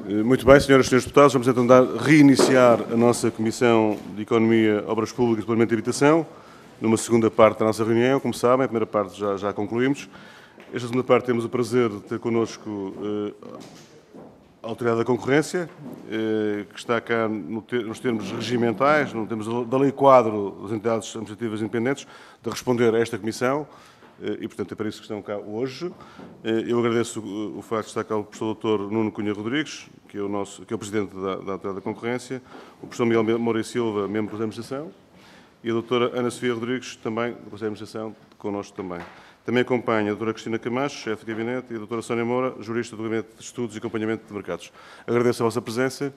Muito bem, senhoras e senhores deputados, vamos então reiniciar a nossa Comissão de Economia, Obras Públicas, Planeamento e Habitação, numa segunda parte da nossa reunião. Como sabem, a primeira parte já concluímos. Esta segunda parte temos o prazer de ter connosco a Autoridade da Concorrência, que está cá nos termos regimentais, no termos da Lei Quadro das Entidades Administrativas Independentes, de responder a esta Comissão. E, portanto, é para isso que estão cá hoje. Eu agradeço o facto de estar cá o professor Dr. Nuno Cunha Rodrigues, que é o Presidente da Autoridade da Concorrência, o professor Miguel Moura e Silva, membro da Administração, e a doutora Ana Sofia Rodrigues, também do Conselho de Administração, connosco também. Também acompanha a doutora Cristina Camacho, chefe de gabinete, e a doutora Sónia Moura, jurista do Gabinete de Estudos e Acompanhamento de Mercados. Agradeço a vossa presença.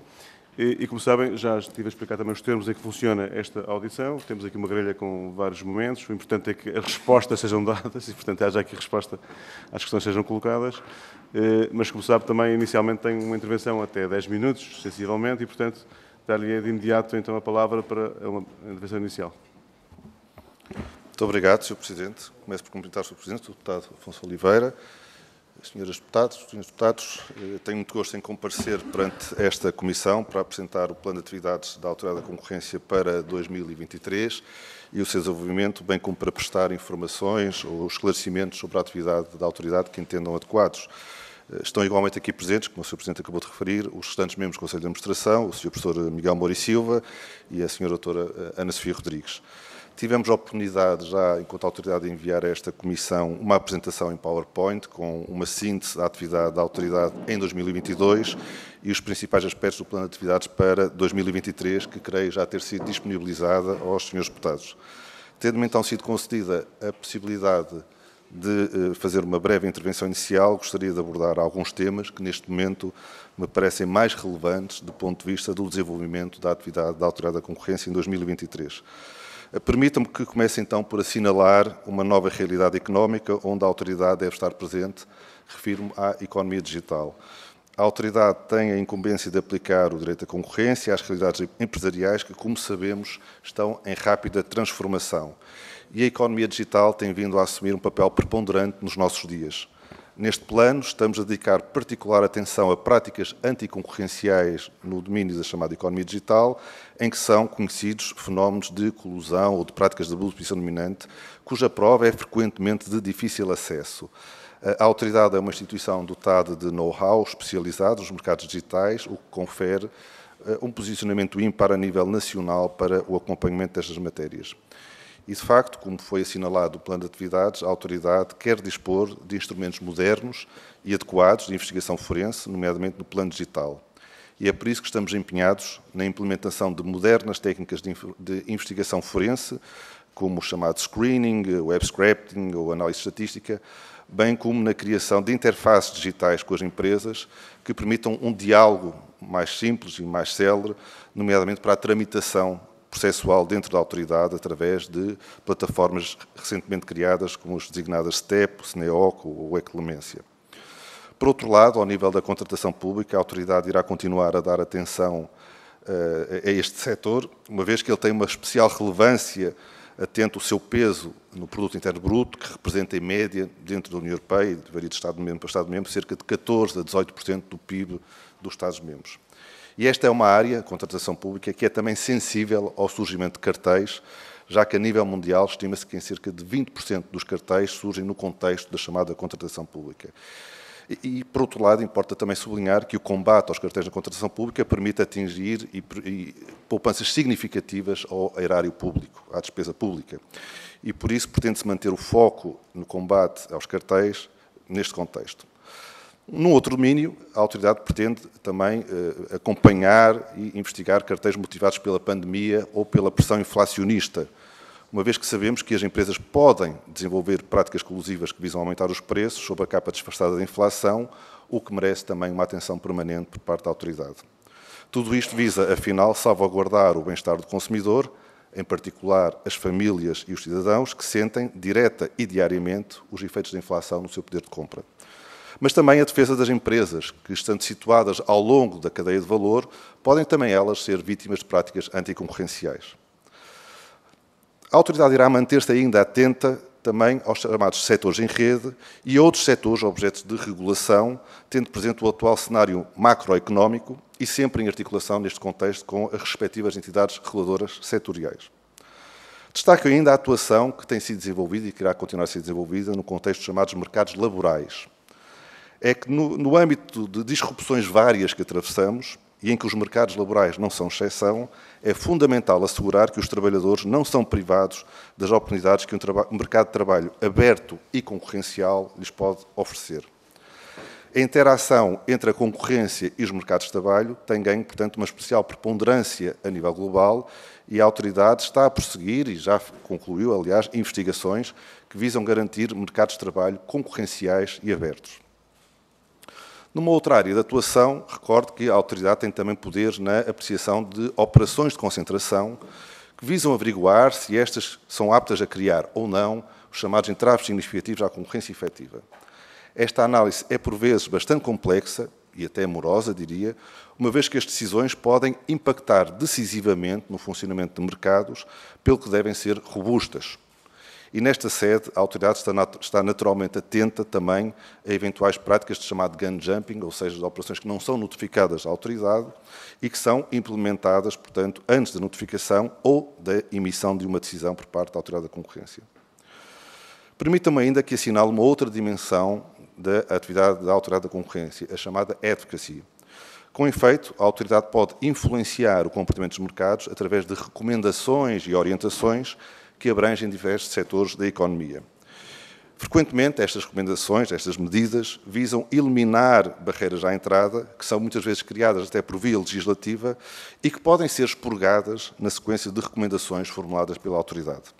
E, como sabem, já estive a explicar também os termos em que funciona esta audição. Temos aqui uma grelha com vários momentos. O importante é que as respostas sejam dadas e, portanto, haja aqui resposta às questões que sejam colocadas. Mas, como sabe, também inicialmente tem uma intervenção até 10 minutos, sensivelmente, e, portanto, dar-lhe de imediato então a palavra para uma intervenção inicial. Muito obrigado, Sr. Presidente. Começo por cumprimentar o Sr. Presidente, o deputado Afonso Oliveira. Senhoras deputadas, senhores deputados, tenho muito gosto em comparecer perante esta Comissão para apresentar o Plano de Atividades da Autoridade da Concorrência para 2023 e o seu desenvolvimento, bem como para prestar informações ou esclarecimentos sobre a atividade da Autoridade que entendam adequados. Estão igualmente aqui presentes, como o Sr. Presidente acabou de referir, os restantes membros do Conselho de Administração, o Sr. Professor Miguel Moura e Silva e a Sra. Doutora Ana Sofia Rodrigues. Tivemos a oportunidade, já enquanto autoridade, de enviar a esta Comissão uma apresentação em PowerPoint com uma síntese da atividade da autoridade em 2022 e os principais aspectos do plano de atividades para 2023, que creio já ter sido disponibilizada aos senhores deputados. Tendo-me então sido concedida a possibilidade de fazer uma breve intervenção inicial, gostaria de abordar alguns temas que neste momento me parecem mais relevantes do ponto de vista do desenvolvimento da atividade da Autoridade da Concorrência em 2023. Permitam-me que comece então por assinalar uma nova realidade económica onde a autoridade deve estar presente, refiro-me à economia digital. A autoridade tem a incumbência de aplicar o direito à concorrência às realidades empresariais que, como sabemos, estão em rápida transformação. E a economia digital tem vindo a assumir um papel preponderante nos nossos dias. Neste plano, estamos a dedicar particular atenção a práticas anticoncorrenciais no domínio da chamada economia digital, em que são conhecidos fenómenos de colusão ou de práticas de abuso de posição dominante, cuja prova é frequentemente de difícil acesso. A autoridade é uma instituição dotada de know-how especializado nos mercados digitais, o que confere um posicionamento ímpar a nível nacional para o acompanhamento destas matérias. E, de facto, como foi assinalado no plano de atividades, a autoridade quer dispor de instrumentos modernos e adequados de investigação forense, nomeadamente no plano digital. E é por isso que estamos empenhados na implementação de modernas técnicas de investigação forense, como o chamado screening, web scraping ou análise estatística, bem como na criação de interfaces digitais com as empresas que permitam um diálogo mais simples e mais célere, nomeadamente para a tramitação processual dentro da autoridade através de plataformas recentemente criadas como as designadas STEP, SNEOC ou E-Clemência. Por outro lado, ao nível da contratação pública, a autoridade irá continuar a dar atenção a este setor, uma vez que ele tem uma especial relevância, atento o seu peso no produto interno bruto, que representa em média, dentro da União Europeia, e varia de Estado-membro para Estado-membro, cerca de 14% a 18% do PIB dos Estados-membros. E esta é uma área, a contratação pública, que é também sensível ao surgimento de cartéis, já que a nível mundial estima-se que em cerca de 20% dos cartéis surgem no contexto da chamada contratação pública. E, por outro lado, importa também sublinhar que o combate aos cartéis na contratação pública permite atingir poupanças significativas ao erário público, à despesa pública. E, por isso, pretende-se manter o foco no combate aos cartéis neste contexto. Num outro domínio, a autoridade pretende também acompanhar e investigar cartéis motivados pela pandemia ou pela pressão inflacionista, uma vez que sabemos que as empresas podem desenvolver práticas colusivas que visam aumentar os preços sob a capa disfarçada da inflação, o que merece também uma atenção permanente por parte da autoridade. Tudo isto visa, afinal, salvaguardar o bem-estar do consumidor, em particular as famílias e os cidadãos, que sentem direta e diariamente os efeitos da inflação no seu poder de compra. Mas também a defesa das empresas, que, estando situadas ao longo da cadeia de valor, podem também elas ser vítimas de práticas anticoncorrenciais. A autoridade irá manter-se ainda atenta também aos chamados setores em rede e outros setores objetos de regulação, tendo presente o atual cenário macroeconómico e sempre em articulação neste contexto com as respectivas entidades reguladoras setoriais. Destaco ainda a atuação que tem sido desenvolvida e que irá continuar a ser desenvolvida no contexto dos chamados mercados laborais. É que no âmbito de disrupções várias que atravessamos, e em que os mercados laborais não são exceção, é fundamental assegurar que os trabalhadores não são privados das oportunidades que um mercado de trabalho aberto e concorrencial lhes pode oferecer. A interação entre a concorrência e os mercados de trabalho tem ganho, portanto, uma especial preponderância a nível global e a autoridade está a prosseguir, e já concluiu, aliás, investigações que visam garantir mercados de trabalho concorrenciais e abertos. Numa outra área de atuação, recordo que a autoridade tem também poderes na apreciação de operações de concentração que visam averiguar se estas são aptas a criar ou não os chamados entraves significativos à concorrência efetiva. Esta análise é, por vezes, bastante complexa e até morosa, diria, uma vez que as decisões podem impactar decisivamente no funcionamento de mercados, pelo que devem ser robustas. E nesta sede, a autoridade está naturalmente atenta também a eventuais práticas de chamado gun jumping, ou seja, de operações que não são notificadas à autoridade e que são implementadas, portanto, antes da notificação ou da emissão de uma decisão por parte da autoridade da concorrência. Permita-me ainda que assinale uma outra dimensão da atividade da autoridade da concorrência, a chamada advocacy. Com efeito, a autoridade pode influenciar o comportamento dos mercados através de recomendações e orientações que abrangem diversos setores da economia. Frequentemente, estas recomendações, estas medidas, visam eliminar barreiras à entrada, que são muitas vezes criadas até por via legislativa e que podem ser expurgadas na sequência de recomendações formuladas pela autoridade.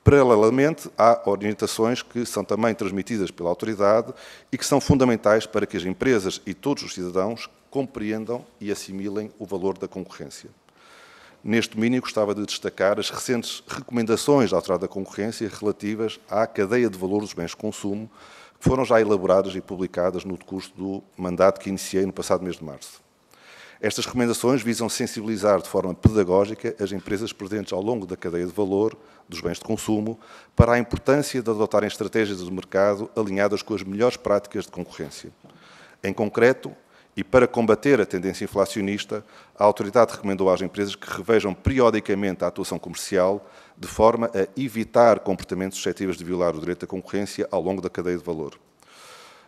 Paralelamente, há orientações que são também transmitidas pela autoridade e que são fundamentais para que as empresas e todos os cidadãos compreendam e assimilem o valor da concorrência. Neste domínio, gostava de destacar as recentes recomendações da Autoridade da Concorrência relativas à cadeia de valor dos bens de consumo, que foram já elaboradas e publicadas no decurso do mandato que iniciei no passado mês de março. Estas recomendações visam sensibilizar de forma pedagógica as empresas presentes ao longo da cadeia de valor dos bens de consumo para a importância de adotarem estratégias de mercado alinhadas com as melhores práticas de concorrência. Em concreto, e para combater a tendência inflacionista, a autoridade recomendou às empresas que revejam periodicamente a atuação comercial de forma a evitar comportamentos suscetíveis de violar o direito da concorrência ao longo da cadeia de valor.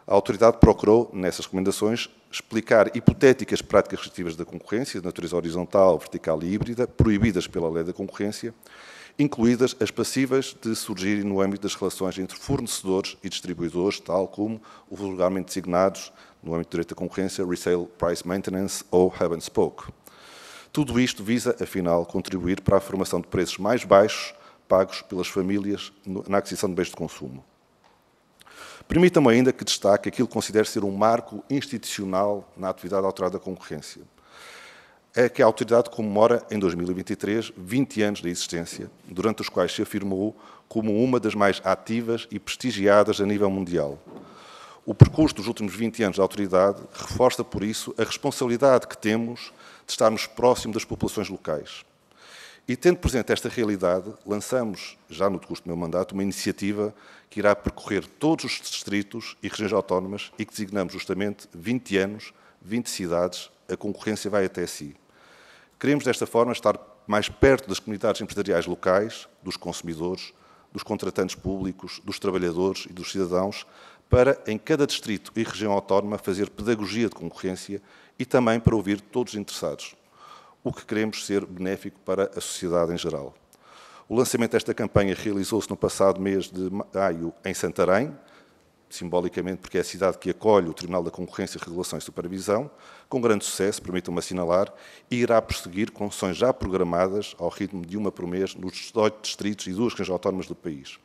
A autoridade procurou, nessas recomendações, explicar hipotéticas práticas restritivas da concorrência, de natureza horizontal, vertical e híbrida, proibidas pela lei da concorrência, incluídas as passíveis de surgirem no âmbito das relações entre fornecedores e distribuidores, tal como os vulgarmente designados, no âmbito do direito da concorrência, Resale Price Maintenance ou Hub and Spoke. Tudo isto visa, afinal, contribuir para a formação de preços mais baixos pagos pelas famílias na aquisição de bens de consumo. Permita-me ainda que destaque aquilo que considero ser um marco institucional na atividade da Autoridade da Concorrência. É que a autoridade comemora, em 2023, 20 anos de existência, durante os quais se afirmou como uma das mais ativas e prestigiadas a nível mundial. O percurso dos últimos 20 anos da autoridade reforça, por isso, a responsabilidade que temos de estarmos próximos das populações locais. E, tendo presente esta realidade, lançamos, já no decurso do meu mandato, uma iniciativa que irá percorrer todos os distritos e regiões autónomas e que designamos justamente 20 anos, 20 cidades, a concorrência vai até si. Queremos, desta forma, estar mais perto das comunidades empresariais locais, dos consumidores, dos contratantes públicos, dos trabalhadores e dos cidadãos, para, em cada distrito e região autónoma, fazer pedagogia de concorrência e também para ouvir todos os interessados, o que queremos ser benéfico para a sociedade em geral. O lançamento desta campanha realizou-se no passado mês de maio em Santarém, simbolicamente porque é a cidade que acolhe o Tribunal da Concorrência, Regulação e Supervisão, com grande sucesso, permitam-me assinalar, e irá prosseguir com sessões já programadas ao ritmo de uma por mês nos 18 distritos e 2 regiões autónomas do país.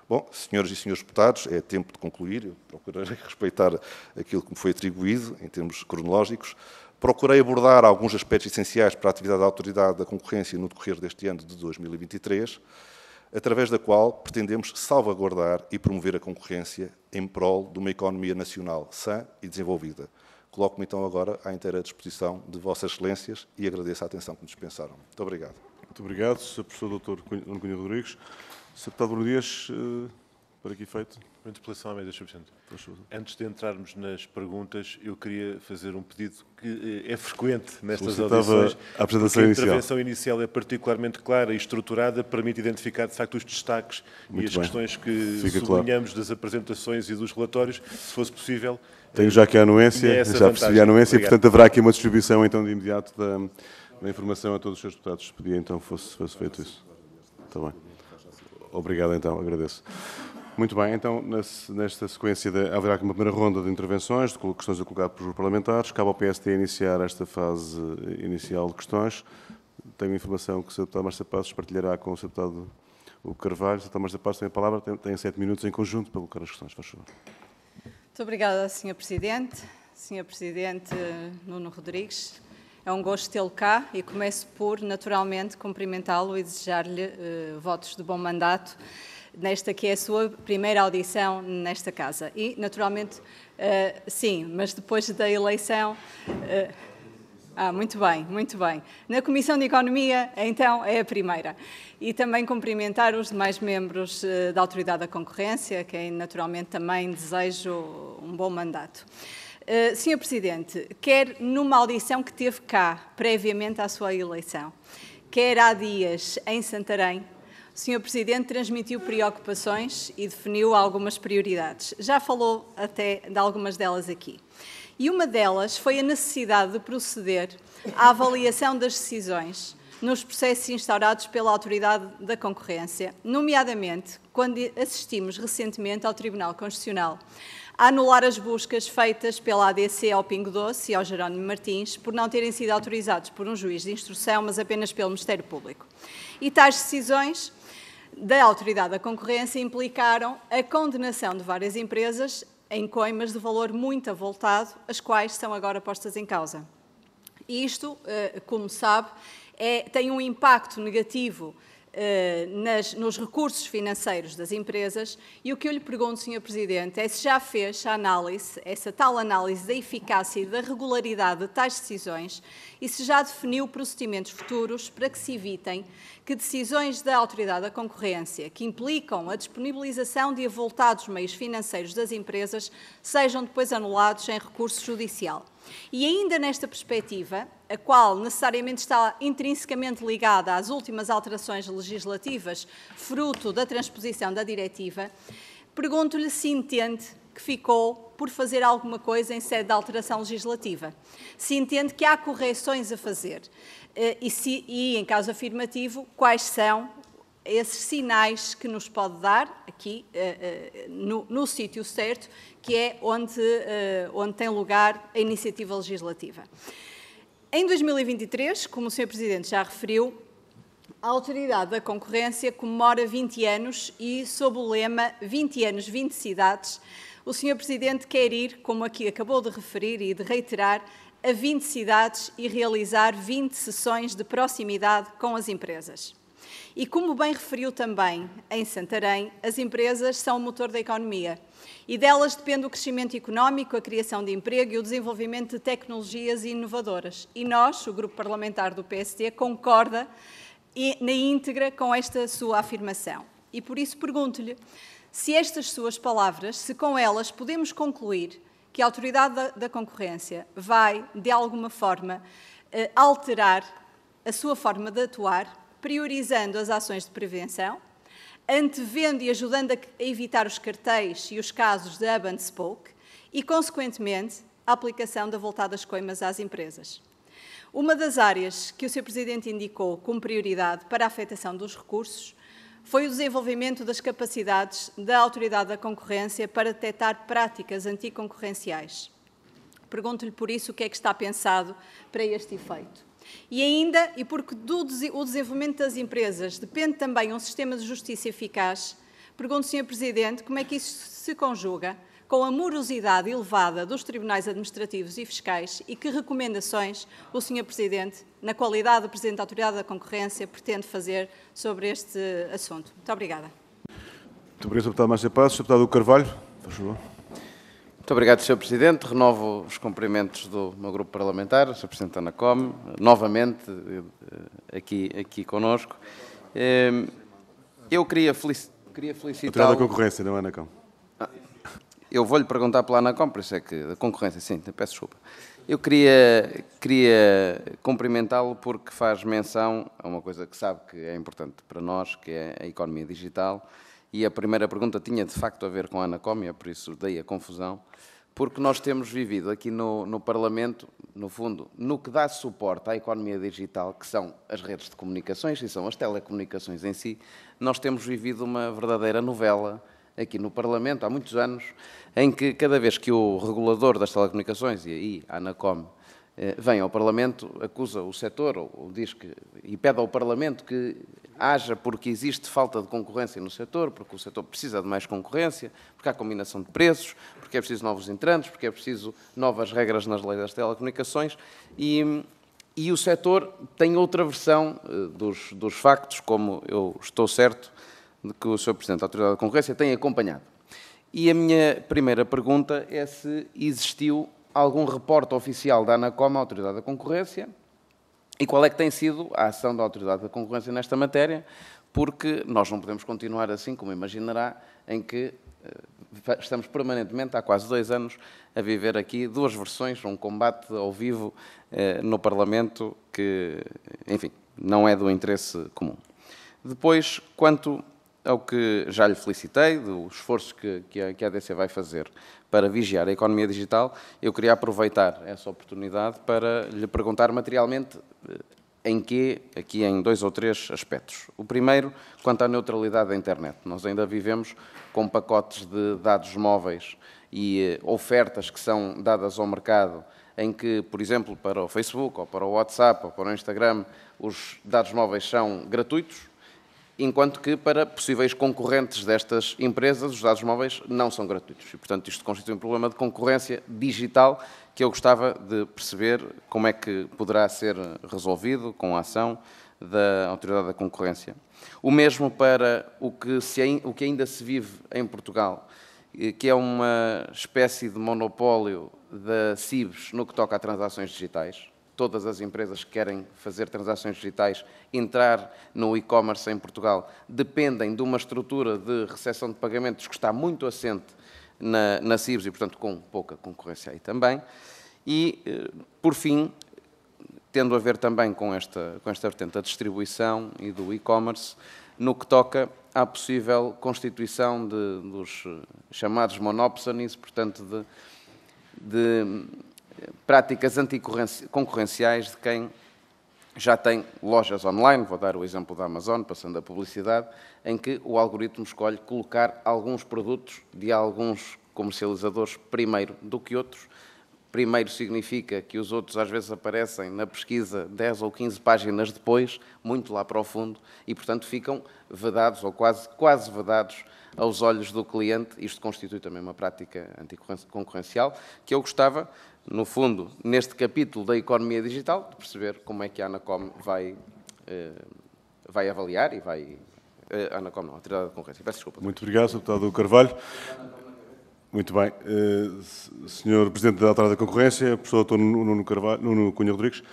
Bom, senhoras e senhores deputados, é tempo de concluir, eu procurarei respeitar aquilo que me foi atribuído em termos cronológicos. Procurei abordar alguns aspectos essenciais para a atividade da Autoridade da Concorrência no decorrer deste ano de 2023, através da qual pretendemos salvaguardar e promover a concorrência em prol de uma economia nacional sã e desenvolvida. Coloco-me então agora à inteira disposição de Vossas Excelências e agradeço a atenção que me dispensaram. Muito obrigado. Muito obrigado, Sr. Professor Dr. Nuno Cunha Rodrigues. Sr. Deputado Bruno Dias, por aqui feito. Uma interpelação à mesa, Sr. Presidente. Antes de entrarmos nas perguntas, eu queria fazer um pedido que é frequente nestas audições. A apresentação inicial. A intervenção inicial é particularmente clara e estruturada, permite identificar, de facto, os destaques e as questões que sublinhamos das apresentações e dos relatórios, se fosse possível. Tenho já aqui a anuência, já percebi a anuência, e, portanto, haverá aqui uma distribuição, então, de imediato da informação a todos os seus deputados. Pedia, então, fosse feito isso. Está bem. Obrigado, então, agradeço. Muito bem, então, nesta sequência, haverá aqui uma primeira ronda de intervenções, de questões a colocar pelos parlamentares. Cabe ao PST iniciar esta fase inicial de questões. Tenho informação que o Sr. Deputado Márcio Passos partilhará com o Sr. Deputado Carvalho. O Sr. Deputado Márcio Passos tem a palavra, tem 7 minutos em conjunto para colocar as questões. Faz favor. Muito obrigada, Sr. Presidente. Sr. Presidente Nuno Rodrigues, é um gosto tê-lo cá e começo por, naturalmente, cumprimentá-lo e desejar-lhe votos de bom mandato nesta que é a sua primeira audição nesta Casa. E, naturalmente, sim, mas depois da eleição... muito bem, muito bem. Na Comissão de Economia, então, é a primeira. E também cumprimentar os demais membros da Autoridade da Concorrência, a quem, naturalmente, também desejo um bom mandato. Sr. Presidente, quer numa audição que teve cá, previamente à sua eleição, quer há dias em Santarém, o Sr. Presidente transmitiu preocupações e definiu algumas prioridades. Já falou até de algumas delas aqui. E uma delas foi a necessidade de proceder à avaliação das decisões nos processos instaurados pela Autoridade da Concorrência, nomeadamente quando assistimos recentemente ao Tribunal Constitucional a anular as buscas feitas pela ADC ao Pingo Doce e ao Jerónimo Martins por não terem sido autorizados por um juiz de instrução, mas apenas pelo Ministério Público. E tais decisões da Autoridade da Concorrência implicaram a condenação de várias empresas em coimas de valor muito avultado, as quais são agora postas em causa. E isto, como sabe, tem um impacto negativo nos recursos financeiros das empresas, e o que eu lhe pergunto, Sr. Presidente, é se já fez a análise, essa tal análise da eficácia e da regularidade de tais decisões e se já definiu procedimentos futuros para que se evitem que decisões da Autoridade da Concorrência que implicam a disponibilização de avultados meios financeiros das empresas sejam depois anulados em recurso judicial. E ainda nesta perspectiva, a qual necessariamente está intrinsecamente ligada às últimas alterações legislativas, fruto da transposição da diretiva, pergunto-lhe se entende que ficou por fazer alguma coisa em sede de alteração legislativa, se entende que há correções a fazer e, em caso afirmativo, quais são esses sinais que nos pode dar aqui no sítio certo, que é onde tem lugar a iniciativa legislativa. Em 2023, como o Sr. Presidente já referiu, a Autoridade da Concorrência comemora 20 anos e, sob o lema 20 anos, 20 cidades, o Sr. Presidente quer ir, como aqui acabou de referir e de reiterar, a 20 cidades e realizar 20 sessões de proximidade com as empresas. E como bem referiu também em Santarém, as empresas são o motor da economia e delas depende o crescimento económico, a criação de emprego e o desenvolvimento de tecnologias inovadoras. E nós, o Grupo Parlamentar do PST, concorda na íntegra com esta sua afirmação. E por isso pergunto-lhe se estas suas palavras, se com elas podemos concluir que a Autoridade da Concorrência vai, de alguma forma, alterar a sua forma de atuar, priorizando as ações de prevenção, antevendo e ajudando a evitar os cartéis e os casos de hub and spoke e, consequentemente, a aplicação de avultadas coimas às empresas. Uma das áreas que o Sr. Presidente indicou como prioridade para a afetação dos recursos foi o desenvolvimento das capacidades da Autoridade da Concorrência para detectar práticas anticoncorrenciais. Pergunto-lhe, por isso, o que é que está pensado para este efeito. E ainda, e porque o desenvolvimento das empresas depende também de um sistema de justiça eficaz, pergunto, Sr. Presidente, como é que isso se conjuga com a morosidade elevada dos tribunais administrativos e fiscais e que recomendações o Sr. Presidente, na qualidade de Presidente da Autoridade da Concorrência, pretende fazer sobre este assunto. Muito obrigada. Muito obrigado, Sr. Deputado Márcio Passos. Sr. Deputado Carvalho, por favor. Muito obrigado, Sr. Presidente. Renovo os cumprimentos do meu grupo parlamentar, Sr. Presidente Ana Come, novamente aqui connosco. Eu queria felicitá-lo... Autoridade da Concorrência, não é, Anacom? Eu vou-lhe perguntar pela Anacom, por isso é que... Da concorrência, sim, peço desculpa. Eu queria cumprimentá-lo porque faz menção a uma coisa que sabe que é importante para nós, que é a economia digital. E a primeira pergunta tinha, de facto, a ver com a Anacom, e é por isso dei a confusão, porque nós temos vivido aqui no Parlamento, no fundo, no que dá suporte à economia digital, que são as redes de comunicações e são as telecomunicações em si, nós temos vivido uma verdadeira novela aqui no Parlamento, há muitos anos, em que cada vez que o regulador das telecomunicações, e aí a Anacom, vem ao Parlamento, acusa o setor, ou diz que, e pede ao Parlamento que haja porque existe falta de concorrência no setor, porque o setor precisa de mais concorrência, porque há combinação de preços, porque é preciso novos entrantes, porque é preciso novas regras nas leis das telecomunicações, e o setor tem outra versão dos factos, como eu estou certo de que o Sr. Presidente da Autoridade da Concorrência tem acompanhado. E a minha primeira pergunta é se existiu algum reporte oficial da Anacom à Autoridade da Concorrência e qual é que tem sido a ação da Autoridade da Concorrência nesta matéria, porque nós não podemos continuar assim, como imaginará, em que estamos permanentemente, há quase 2 anos, a viver aqui 2 versões, um combate ao vivo no Parlamento que, enfim, não é do interesse comum. Depois, quanto ao que já lhe felicitei, do esforço que a ADC vai fazer para vigiar a economia digital, eu queria aproveitar essa oportunidade para lhe perguntar materialmente aqui em 2 ou 3 aspectos. O primeiro, quanto à neutralidade da internet. Nós ainda vivemos com pacotes de dados móveis e ofertas que são dadas ao mercado em que, por exemplo, para o Facebook, ou para o WhatsApp, ou para o Instagram, os dados móveis são gratuitos, enquanto que para possíveis concorrentes destas empresas os dados móveis não são gratuitos. E, portanto, isto constitui um problema de concorrência digital que eu gostava de perceber como é que poderá ser resolvido com a ação da Autoridade da Concorrência. O mesmo para o que ainda se vive em Portugal, que é uma espécie de monopólio da CIBS no que toca a transações digitais. Todas as empresas que querem fazer transações digitais, entrar no e-commerce em Portugal, dependem de uma estrutura de recepção de pagamentos que está muito assente na CIBS e, portanto, com pouca concorrência aí também. E, por fim, tendo a ver também com esta vertente da distribuição e do e-commerce, no que toca à possível constituição dos chamados monopsonies, portanto, de práticas anticoncorrenciais de quem já tem lojas online, vou dar o exemplo da Amazon, passando a publicidade, em que o algoritmo escolhe colocar alguns produtos de alguns comercializadores primeiro do que outros. Primeiro significa que os outros às vezes aparecem na pesquisa 10 ou 15 páginas depois, muito lá para o fundo, e portanto ficam vedados ou quase vedados aos olhos do cliente. Isto constitui também uma prática anticoncorrencial que eu gostava, no fundo, neste capítulo da economia digital, de perceber como é que a Anacom vai avaliar e vai... A Anacom não, a Autoridade da Concorrência. Peço desculpa. Muito obrigado, Sr. Deputado Carvalho. Muito bem. Sr. Presidente da Autoridade da Concorrência, professor Dr. Nuno Cunha Rodrigues,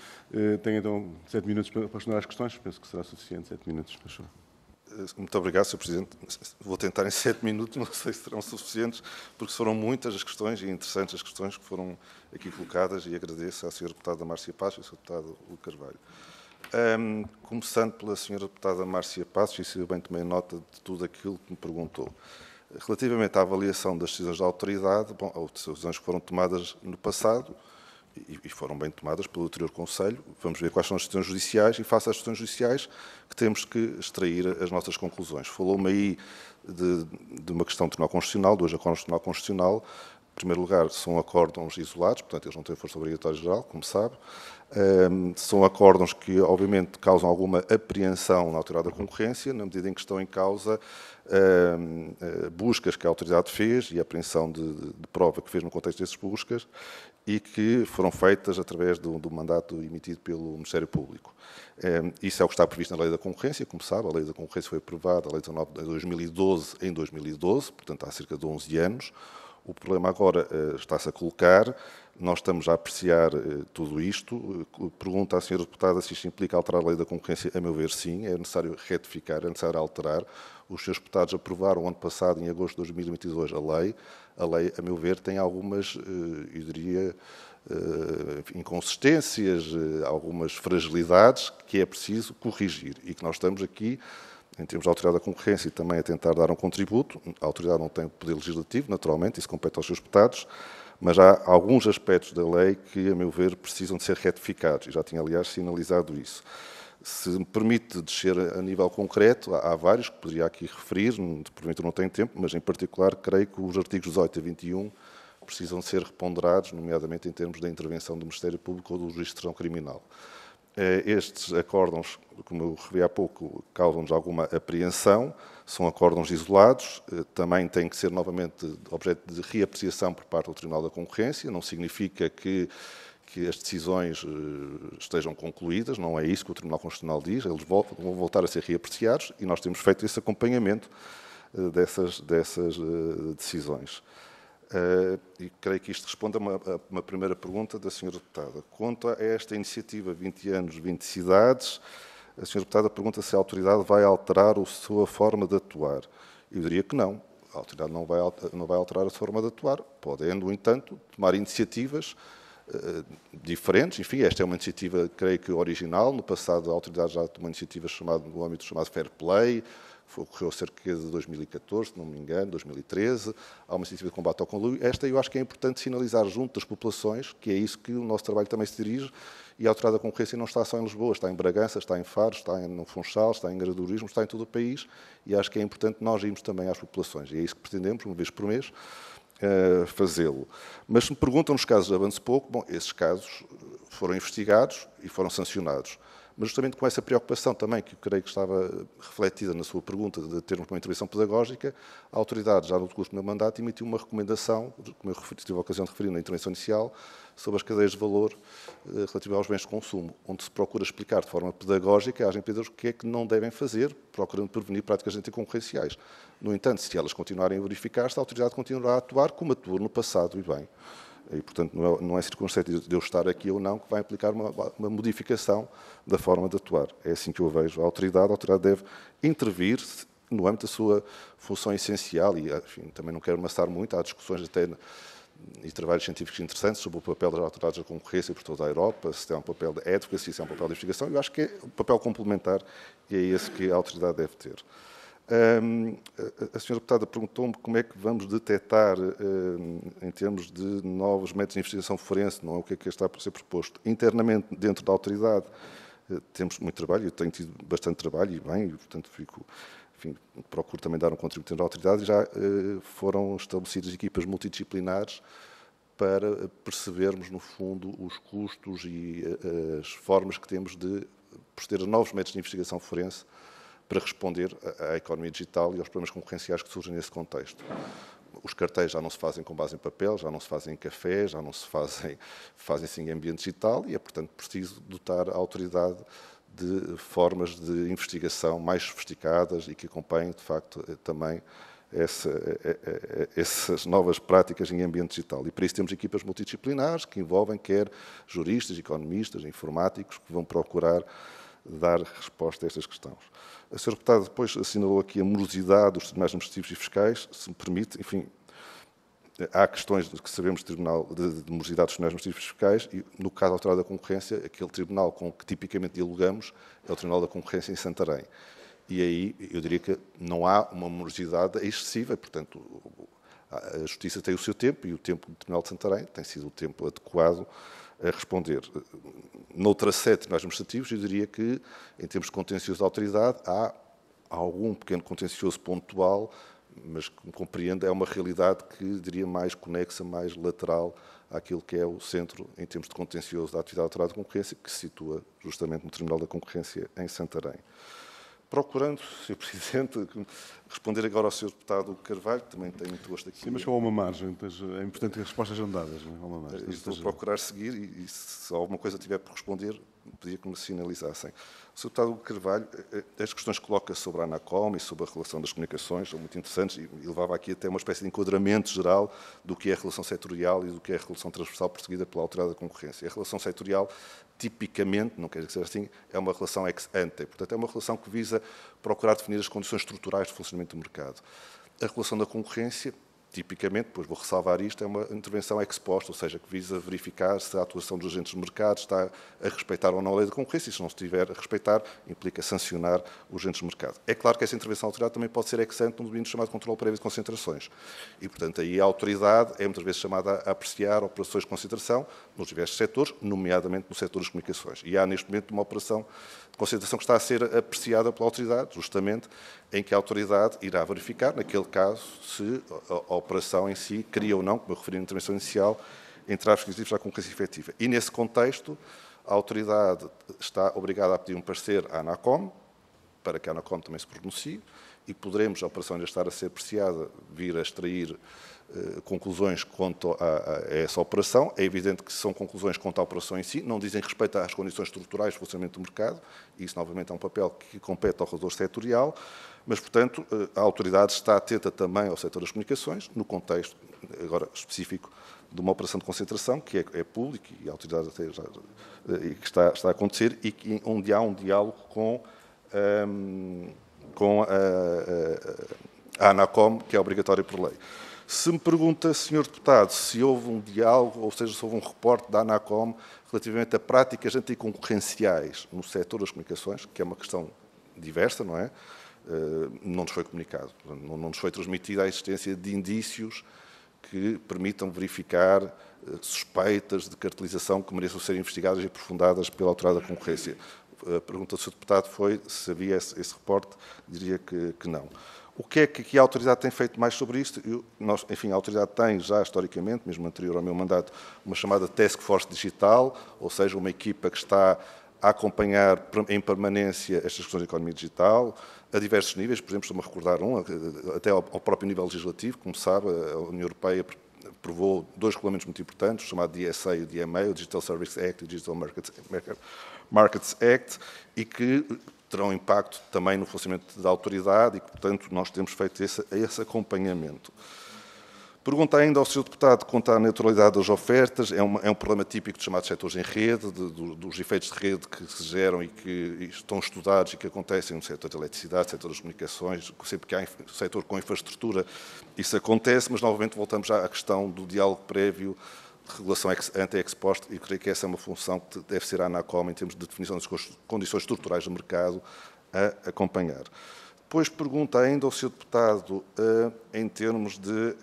tem então 7 minutos para responder às questões. Penso que será suficiente 7 minutos. Muito obrigado, Sr. Presidente. Vou tentar em 7 minutos, não sei se serão suficientes, porque foram muitas as questões e interessantes as questões que foram aqui colocadas e agradeço à Sra. Deputada Márcia Passos e ao Sr. Deputado Hugo Carvalho. Começando pela Sra. Deputada Márcia Passos, e se eu bem tomei nota de tudo aquilo que me perguntou. Relativamente à avaliação das decisões da autoridade, bom, houve decisões que foram tomadas no passado e foram bem tomadas pelo anterior Conselho. Vamos ver quais são as decisões judiciais e, face às decisões judiciais, que temos que extrair as nossas conclusões. Falou-me aí de uma questão de Tribunal Constitucional, 2 acordos do Tribunal Constitucional. Em primeiro lugar, são acórdãos isolados, portanto, eles não têm força obrigatória geral, como sabe. São acórdãos que, obviamente, causam alguma apreensão na Autoridade da Concorrência, na medida em que estão em causa buscas que a autoridade fez e a apreensão de prova que fez no contexto dessas buscas e que foram feitas através do mandato emitido pelo Ministério Público. Isso é o que está previsto na Lei da Concorrência, como sabe, a Lei da Concorrência foi aprovada, a Lei 19 de 2012, em 2012, portanto há cerca de 11 anos. O problema agora está-se a colocar, nós estamos a apreciar tudo isto. Pergunta à senhora deputada se isto implica alterar a lei da concorrência. A meu ver, sim, é necessário retificar, é necessário alterar. Os senhores deputados aprovaram ano passado, em agosto de 2022, a lei. A lei, a meu ver, tem algumas, eu diria, inconsistências, algumas fragilidades que é preciso corrigir e que nós estamos aqui, em termos da Autoridade da Concorrência, e também a tentar dar um contributo. A Autoridade não tem poder legislativo, naturalmente, isso compete aos seus deputados, mas há alguns aspectos da lei que, a meu ver, precisam de ser retificados, e já tinha, aliás, sinalizado isso. Se me permite descer a nível concreto, há vários que poderia aqui referir, porventura não tenho tempo, mas em particular creio que os artigos 18 a 21 precisam ser reponderados, nomeadamente em termos da intervenção do Ministério Público ou do juiz de instrução criminal. Estes acórdãos, como eu referi há pouco, causam-nos alguma apreensão, são acórdãos isolados, também têm que ser novamente objeto de reapreciação por parte do Tribunal da Concorrência, não significa que as decisões estejam concluídas, não é isso que o Tribunal Constitucional diz, eles vão voltar a ser reapreciados e nós temos feito esse acompanhamento dessas decisões. E creio que isto responde a uma primeira pergunta da senhora deputada. Quanto a esta iniciativa 20 anos, 20 cidades, a senhora deputada pergunta se a autoridade vai alterar a sua forma de atuar. Eu diria que não. A autoridade não vai alterar a sua forma de atuar. Pode, no entanto, tomar iniciativas diferentes. Enfim, esta é uma iniciativa, creio que original. No passado, a autoridade já tomou iniciativas no âmbito chamado Fair Play, ocorreu cerca de 2014, se não me engano, 2013, há uma iniciativa de combate ao conluio. Esta eu acho que é importante sinalizar junto das populações, que é isso que o nosso trabalho também se dirige, e a Autoridade da Concorrência não está só em Lisboa, está em Bragança, está em Faro, está no Funchal, está em Gradurismo, está em todo o país, e acho que é importante nós irmos também às populações, e é isso que pretendemos, uma vez por mês, fazê-lo. Mas se me perguntam nos casos de Avance Pouco, bom, esses casos foram investigados e foram sancionados. Mas justamente com essa preocupação também, que eu creio que estava refletida na sua pergunta, de termos uma intervenção pedagógica, a autoridade, já no decurso do meu mandato, emitiu uma recomendação, como eu tive a ocasião de referir na intervenção inicial, sobre as cadeias de valor relativas aos bens de consumo, onde se procura explicar de forma pedagógica às empresas o que é que não devem fazer, procurando prevenir práticas anticoncorrenciais. No entanto, se elas continuarem a verificar-se, a autoridade continuará a atuar como atuou no passado e bem. E, portanto, não é circunstância de eu estar aqui ou não que vai implicar uma modificação da forma de atuar. É assim que eu vejo a autoridade deve intervir no âmbito da sua função essencial e, enfim, também não quero amassar muito, há discussões até e trabalhos científicos interessantes sobre o papel das autoridades da concorrência por toda a Europa, se tem um papel de advocacy, se é um papel de investigação. Eu acho que é um papel complementar e é esse que a autoridade deve ter. A senhora deputada perguntou-me como é que vamos detectar, em termos de novos métodos de investigação forense, não é o que é que está por ser proposto. Internamente, dentro da autoridade, temos muito trabalho, eu tenho tido bastante trabalho e bem, e, portanto, procuro também dar um contributo dentro da autoridade, e já foram estabelecidas equipas multidisciplinares para percebermos, no fundo, os custos e as formas que temos de proceder a novos métodos de investigação forense para responder à economia digital e aos problemas concorrenciais que surgem nesse contexto. Os cartéis já não se fazem com base em papel, já não se fazem em café, já não se fazem-se em ambiente digital e é, portanto, preciso dotar a autoridade de formas de investigação mais sofisticadas e que acompanhem, de facto, também essas novas práticas em ambiente digital. E para isso temos equipas multidisciplinares que envolvem quer juristas, economistas, informáticos, que vão procurar dar resposta a estas questões. A senhora deputada depois assinalou aqui a morosidade dos tribunais administrativos e fiscais, se me permite, enfim, há questões que sabemos de morosidade dos tribunais administrativos e fiscais e, no caso da Autoridade da Concorrência, aquele tribunal com que tipicamente dialogamos é o Tribunal da Concorrência em Santarém. E aí eu diria que não há uma morosidade excessiva, portanto, a Justiça tem o seu tempo e o tempo do Tribunal de Santarém tem sido o tempo adequado a responder. Noutra sede de tribunais administrativos, eu diria que, em termos de contencioso da autoridade, há algum pequeno contencioso pontual, mas, como compreendo, é uma realidade que, diria, mais conexa, mais lateral àquilo que é o centro, em termos de contencioso da atividade da Autoridade de Concorrência, que se situa justamente no Tribunal da Concorrência em Santarém. Procurando, Sr. Presidente, responder agora ao Sr. Deputado Carvalho, que também tem muito gosto aqui. Sim, mas com uma margem. É importante que as respostas sejam dadas. Não é? Uma margem. Estou a procurar seguir e se alguma coisa tiver por responder, pedia que me sinalizassem. O Sr. Deputado Carvalho, as questões que coloca sobre a ANACOM e sobre a relação das comunicações são muito interessantes e levava aqui até uma espécie de enquadramento geral do que é a relação setorial e do que é a relação transversal perseguida pela Autoridade da Concorrência. A relação setorial, tipicamente, não quer dizer assim, é uma relação ex ante, portanto, é uma relação que visa procurar definir as condições estruturais de funcionamento do mercado. A relação da concorrência, tipicamente, depois vou ressalvar isto, é uma intervenção ex post, ou seja, que visa verificar se a atuação dos agentes do mercado está a respeitar ou não a lei da concorrência, e se não estiver a respeitar, implica sancionar os agentes do mercado. É claro que essa intervenção autoridade também pode ser ex ante num domínio chamado controle prévio de concentrações. E, portanto, aí a autoridade é muitas vezes chamada a apreciar operações de concentração nos diversos setores, nomeadamente no setor das comunicações. E há, neste momento, uma operação de concentração que está a ser apreciada pela autoridade, justamente, em que a autoridade irá verificar, naquele caso, se a operação em si cria ou não, como eu referi na intervenção inicial, entraves exclusivos à concorrência efetiva. E, nesse contexto, a autoridade está obrigada a pedir um parecer à ANACOM, para que a ANACOM também se pronuncie, e poderemos, a operação ainda estar a ser apreciada, vir a extrair conclusões quanto a essa operação. É evidente que são conclusões quanto à operação em si, não dizem respeito às condições estruturais de funcionamento do mercado, e isso, novamente, é um papel que compete ao regulador setorial, mas, portanto, a autoridade está atenta também ao setor das comunicações, no contexto, agora, específico de uma operação de concentração, que é público, e a autoridade até já, e que está a acontecer, e onde há um diálogo com a ANACOM, que é obrigatório por lei. Se me pergunta, Sr. Deputado, se houve um diálogo, ou seja, se houve um reporte da ANACOM relativamente a práticas anticoncorrenciais no setor das comunicações, que é uma questão diversa, não é? Não nos foi comunicado, não nos foi transmitida a existência de indícios que permitam verificar suspeitas de cartelização que mereçam ser investigadas e aprofundadas pela Autoridade da Concorrência. A pergunta do Sr. Deputado foi se havia esse reporte, diria que não. O que é que a autoridade tem feito mais sobre isto? Enfim, a autoridade tem já, historicamente, mesmo anterior ao meu mandato, uma chamada Task Force Digital, ou seja, uma equipa que está a acompanhar em permanência estas questões de economia digital, a diversos níveis, por exemplo, estou-me a recordar até ao próprio nível legislativo. Como sabe, a União Europeia aprovou 2 regulamentos muito importantes, o chamado DSA e o DMA, o Digital Services Act e o Digital Markets Act, e que terão impacto também no funcionamento da autoridade e que, portanto, nós temos feito esse acompanhamento. Pergunta ainda ao Sr. Deputado quanto à neutralidade das ofertas. É um problema típico dos chamados setores em rede, dos efeitos de rede que se geram e que estão estudados e que acontecem no setor da eletricidade, no setor das comunicações. Sempre que há setor com infraestrutura, isso acontece, mas novamente voltamos à questão do diálogo prévio, de regulação ex post, e creio que essa é uma função que deve ser a ANACOM, em termos de definição das condições estruturais do mercado, a acompanhar. Depois pergunta ainda ao Sr. Deputado, em termos de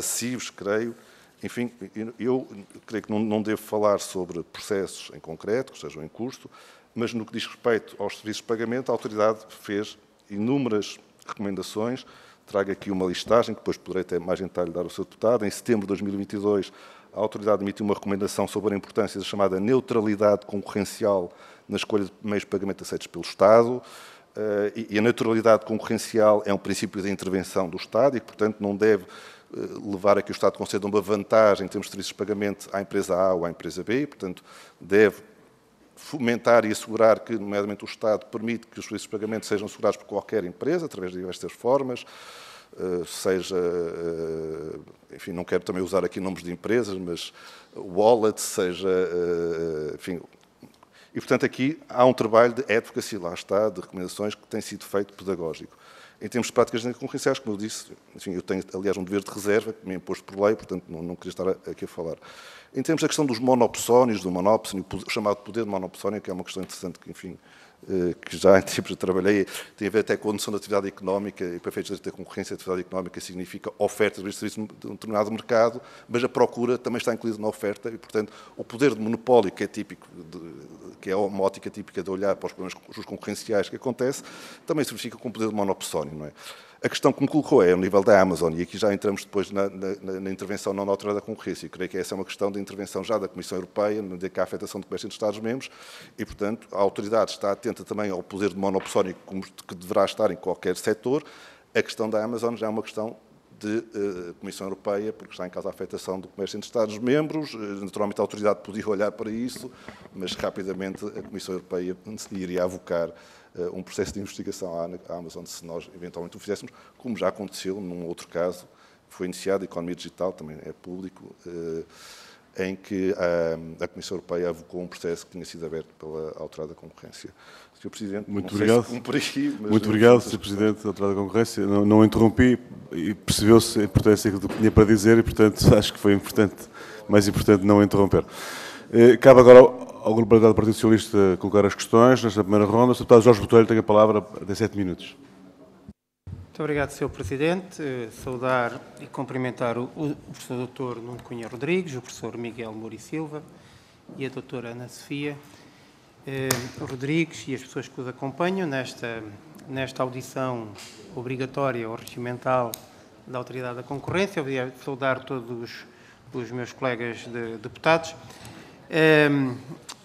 CIVs, creio, enfim, eu creio que não devo falar sobre processos em concreto, que estejam em curso, mas no que diz respeito aos serviços de pagamento, a autoridade fez inúmeras recomendações. Trago aqui uma listagem, que depois poderei ter mais em detalhe dar ao Sr. Deputado. Em setembro de 2022, a autoridade emitiu uma recomendação sobre a importância da chamada neutralidade concorrencial na escolha de meios de pagamento aceitos pelo Estado. E a neutralidade concorrencial é um princípio de intervenção do Estado e, portanto, não deve levar a que o Estado conceda uma vantagem em termos de serviços de pagamento à empresa A ou à empresa B, e, portanto, deve fomentar e assegurar que, nomeadamente, o Estado permite que os serviços de pagamento sejam assegurados por qualquer empresa, através de diversas formas, seja, enfim, não quero também usar aqui nomes de empresas, mas wallet, seja, enfim. E, portanto, aqui há um trabalho de advocacy, lá está, de recomendações que tem sido feito pedagógico. Em termos de práticas concorrenciais, como eu disse, enfim, eu tenho, aliás, um dever de reserva, que me é imposto por lei, portanto, não queria estar aqui a falar. Em termos da questão dos monopsónios, do monopsónio, o chamado poder de monopsónio, que é uma questão interessante, que, enfim, que já em tempos de trabalhei, tem a ver até com a noção da atividade económica, e para efeitos da concorrência, a atividade económica significa oferta de serviços de um determinado mercado, mas a procura também está incluída na oferta, e, portanto, o poder de monopólio, que é típico, que é uma ótica típica de olhar para os problemas concorrenciais que acontece, também se verifica com o poder de monopsónio, não é? A questão que me colocou é o nível da Amazon, e aqui já entramos depois na intervenção não na Autoridade da Concorrência. Eu creio que essa é uma questão de intervenção já da Comissão Europeia, no que há a afetação do comércio entre Estados-membros, e, portanto, a autoridade está atenta também ao poder de monopsónio que deverá estar em qualquer setor. A questão da Amazon já é uma questão de Comissão Europeia, porque está em causa a afetação do comércio entre Estados-membros. Naturalmente, a autoridade podia olhar para isso, mas rapidamente a Comissão Europeia iria avocar um processo de investigação à Amazon se nós eventualmente o fizéssemos, como já aconteceu num outro caso, que foi iniciado, a economia digital, também é público, em que a Comissão Europeia avocou um processo que tinha sido aberto pela Autoridade da Concorrência. Sr. Presidente, muito obrigado. Muito obrigado, Sr. Presidente da Autoridade da Concorrência. Não interrompi e percebeu-se a importância do que tinha para dizer e, portanto, acho que foi mais importante não interromper. Cabe agora ao Grupo Parlamentar do Partido Socialista colocar as questões nesta primeira ronda. O Sr. Deputado Jorge Botelho tem a palavra até 7 minutos. Muito obrigado, Sr. Presidente. Saudar e cumprimentar o professor Dr. Nuno Cunha Rodrigues, o professor Miguel Moura e Silva e a doutora Ana Sofia Rodrigues e as pessoas que os acompanham nesta audição obrigatória ou regimental da Autoridade da Concorrência. Eu saudar todos os meus colegas deputados.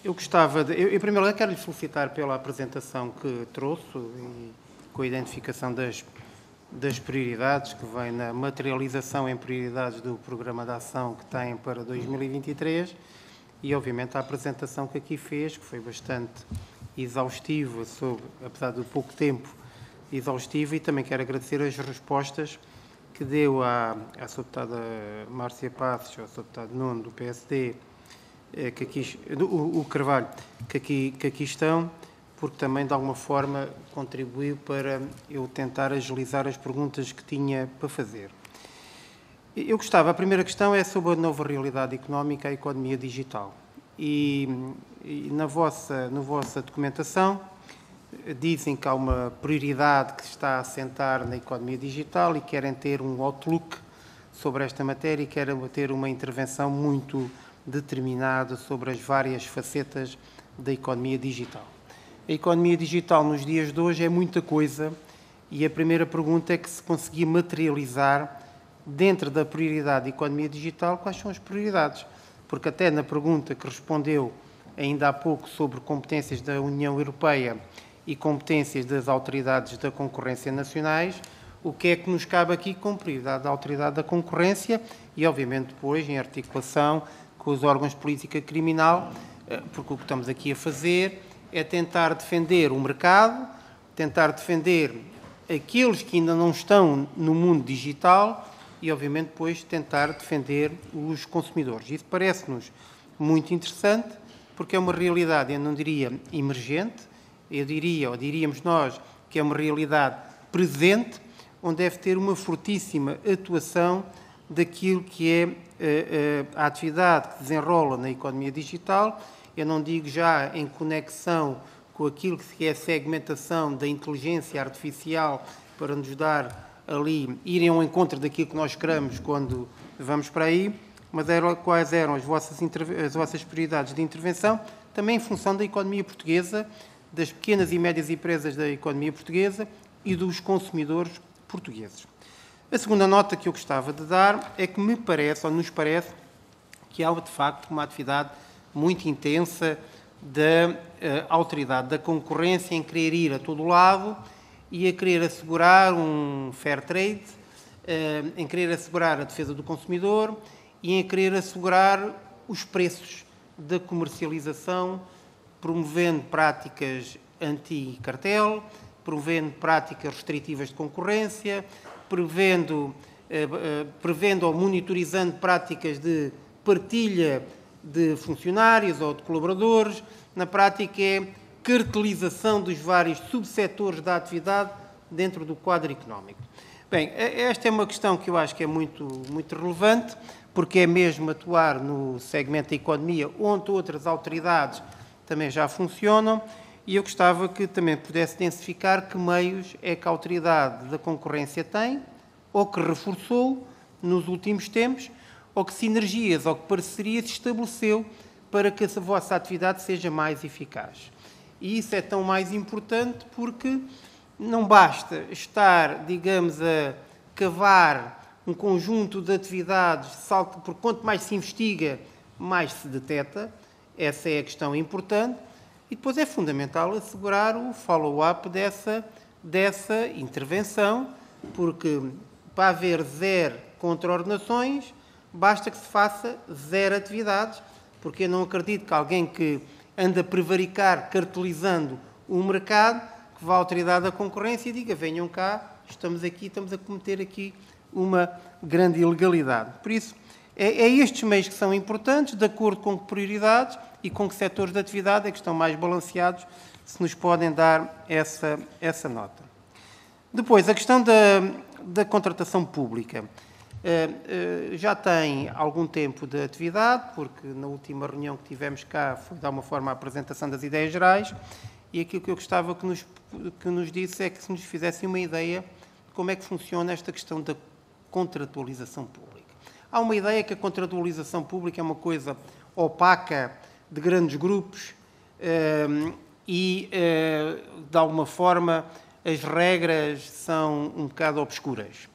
Eu gostava de... em primeiro lugar, quero lhe felicitar pela apresentação que trouxe e com a identificação das prioridades, que vem na materialização em prioridades do Programa de Ação que tem para 2023 e, obviamente, a apresentação que aqui fez, que foi bastante exaustiva, apesar do pouco tempo, exaustiva, e também quero agradecer as respostas que deu à Sra. Deputada Márcia Passos, ao Sr. Deputado Nuno, do PSD, o Carvalho, que aqui estão, porque também, de alguma forma, contribuiu para eu tentar agilizar as perguntas que tinha para fazer. Eu gostava, a primeira questão é sobre a nova realidade económica, a economia digital. E na vossa documentação dizem que há uma prioridade que se está a assentar na economia digital e querem ter um outlook sobre esta matéria e querem ter uma intervenção muito determinada sobre as várias facetas da economia digital. A economia digital nos dias de hoje é muita coisa e a primeira pergunta é que se conseguir materializar dentro da prioridade da economia digital, quais são as prioridades? Porque até na pergunta que respondeu ainda há pouco sobre competências da União Europeia e competências das autoridades da concorrência nacionais, o que é que nos cabe aqui com prioridade da autoridade da concorrência e, obviamente, depois em articulação com os órgãos de política criminal, porque o que estamos aqui a fazer é tentar defender o mercado, tentar defender aqueles que ainda não estão no mundo digital e, obviamente, depois tentar defender os consumidores. Isso parece-nos muito interessante, porque é uma realidade, eu não diria emergente, eu diria, ou diríamos nós, que é uma realidade presente, onde deve ter uma fortíssima atuação daquilo que é a atividade que desenrola na economia digital. Eu não digo já em conexão com aquilo que é a segmentação da inteligência artificial para nos dar ali, irem ao encontro daquilo que nós queremos quando vamos para aí, mas quais eram as vossas prioridades de intervenção, também em função da economia portuguesa, das pequenas e médias empresas da economia portuguesa e dos consumidores portugueses. A segunda nota que eu gostava de dar é que me parece, ou nos parece, que há, de facto, uma atividade muito intensa da autoridade da concorrência em querer ir a todo lado e a querer assegurar um fair trade, em querer assegurar a defesa do consumidor e em querer assegurar os preços da comercialização, promovendo práticas anti-cartel, promovendo práticas restritivas de concorrência, prevendo ou monitorizando práticas de partilha de funcionários ou de colaboradores. Na prática é cartelização dos vários subsetores da atividade dentro do quadro económico. Bem, esta é uma questão que eu acho que é muito relevante, porque é mesmo atuar no segmento da economia onde outras autoridades também já funcionam, e eu gostava que também pudesse densificar que meios é que a autoridade da concorrência tem, ou que reforçou nos últimos tempos, ou que sinergias ou que parcerias estabeleceu para que a vossa atividade seja mais eficaz. E isso é tão mais importante porque não basta estar, digamos, a cavar um conjunto de atividades, porque quanto mais se investiga, mais se detecta. Essa é a questão importante. E depois é fundamental assegurar o follow-up dessa intervenção, porque para haver 0 contraordenações, basta que se faça 0 atividades, porque eu não acredito que alguém que anda a prevaricar cartelizando o mercado, que vá à Autoridade da Concorrência e diga: venham cá, estamos a cometer aqui uma grande ilegalidade. Por isso, é estes meios que são importantes, de acordo com que prioridades e com que setores de atividade é que estão mais balanceados, se nos podem dar essa nota. Depois, a questão da contratação pública. Já tem algum tempo de atividade, porque na última reunião que tivemos cá foi, de alguma forma, a apresentação das ideias gerais, e aquilo que eu gostava que nos disse é que se nos fizessem uma ideia de como é que funciona esta questão da contratualização pública. Há uma ideia que a contratualização pública é uma coisa opaca, de grandes grupos, e, de alguma forma, as regras são um bocado obscuras.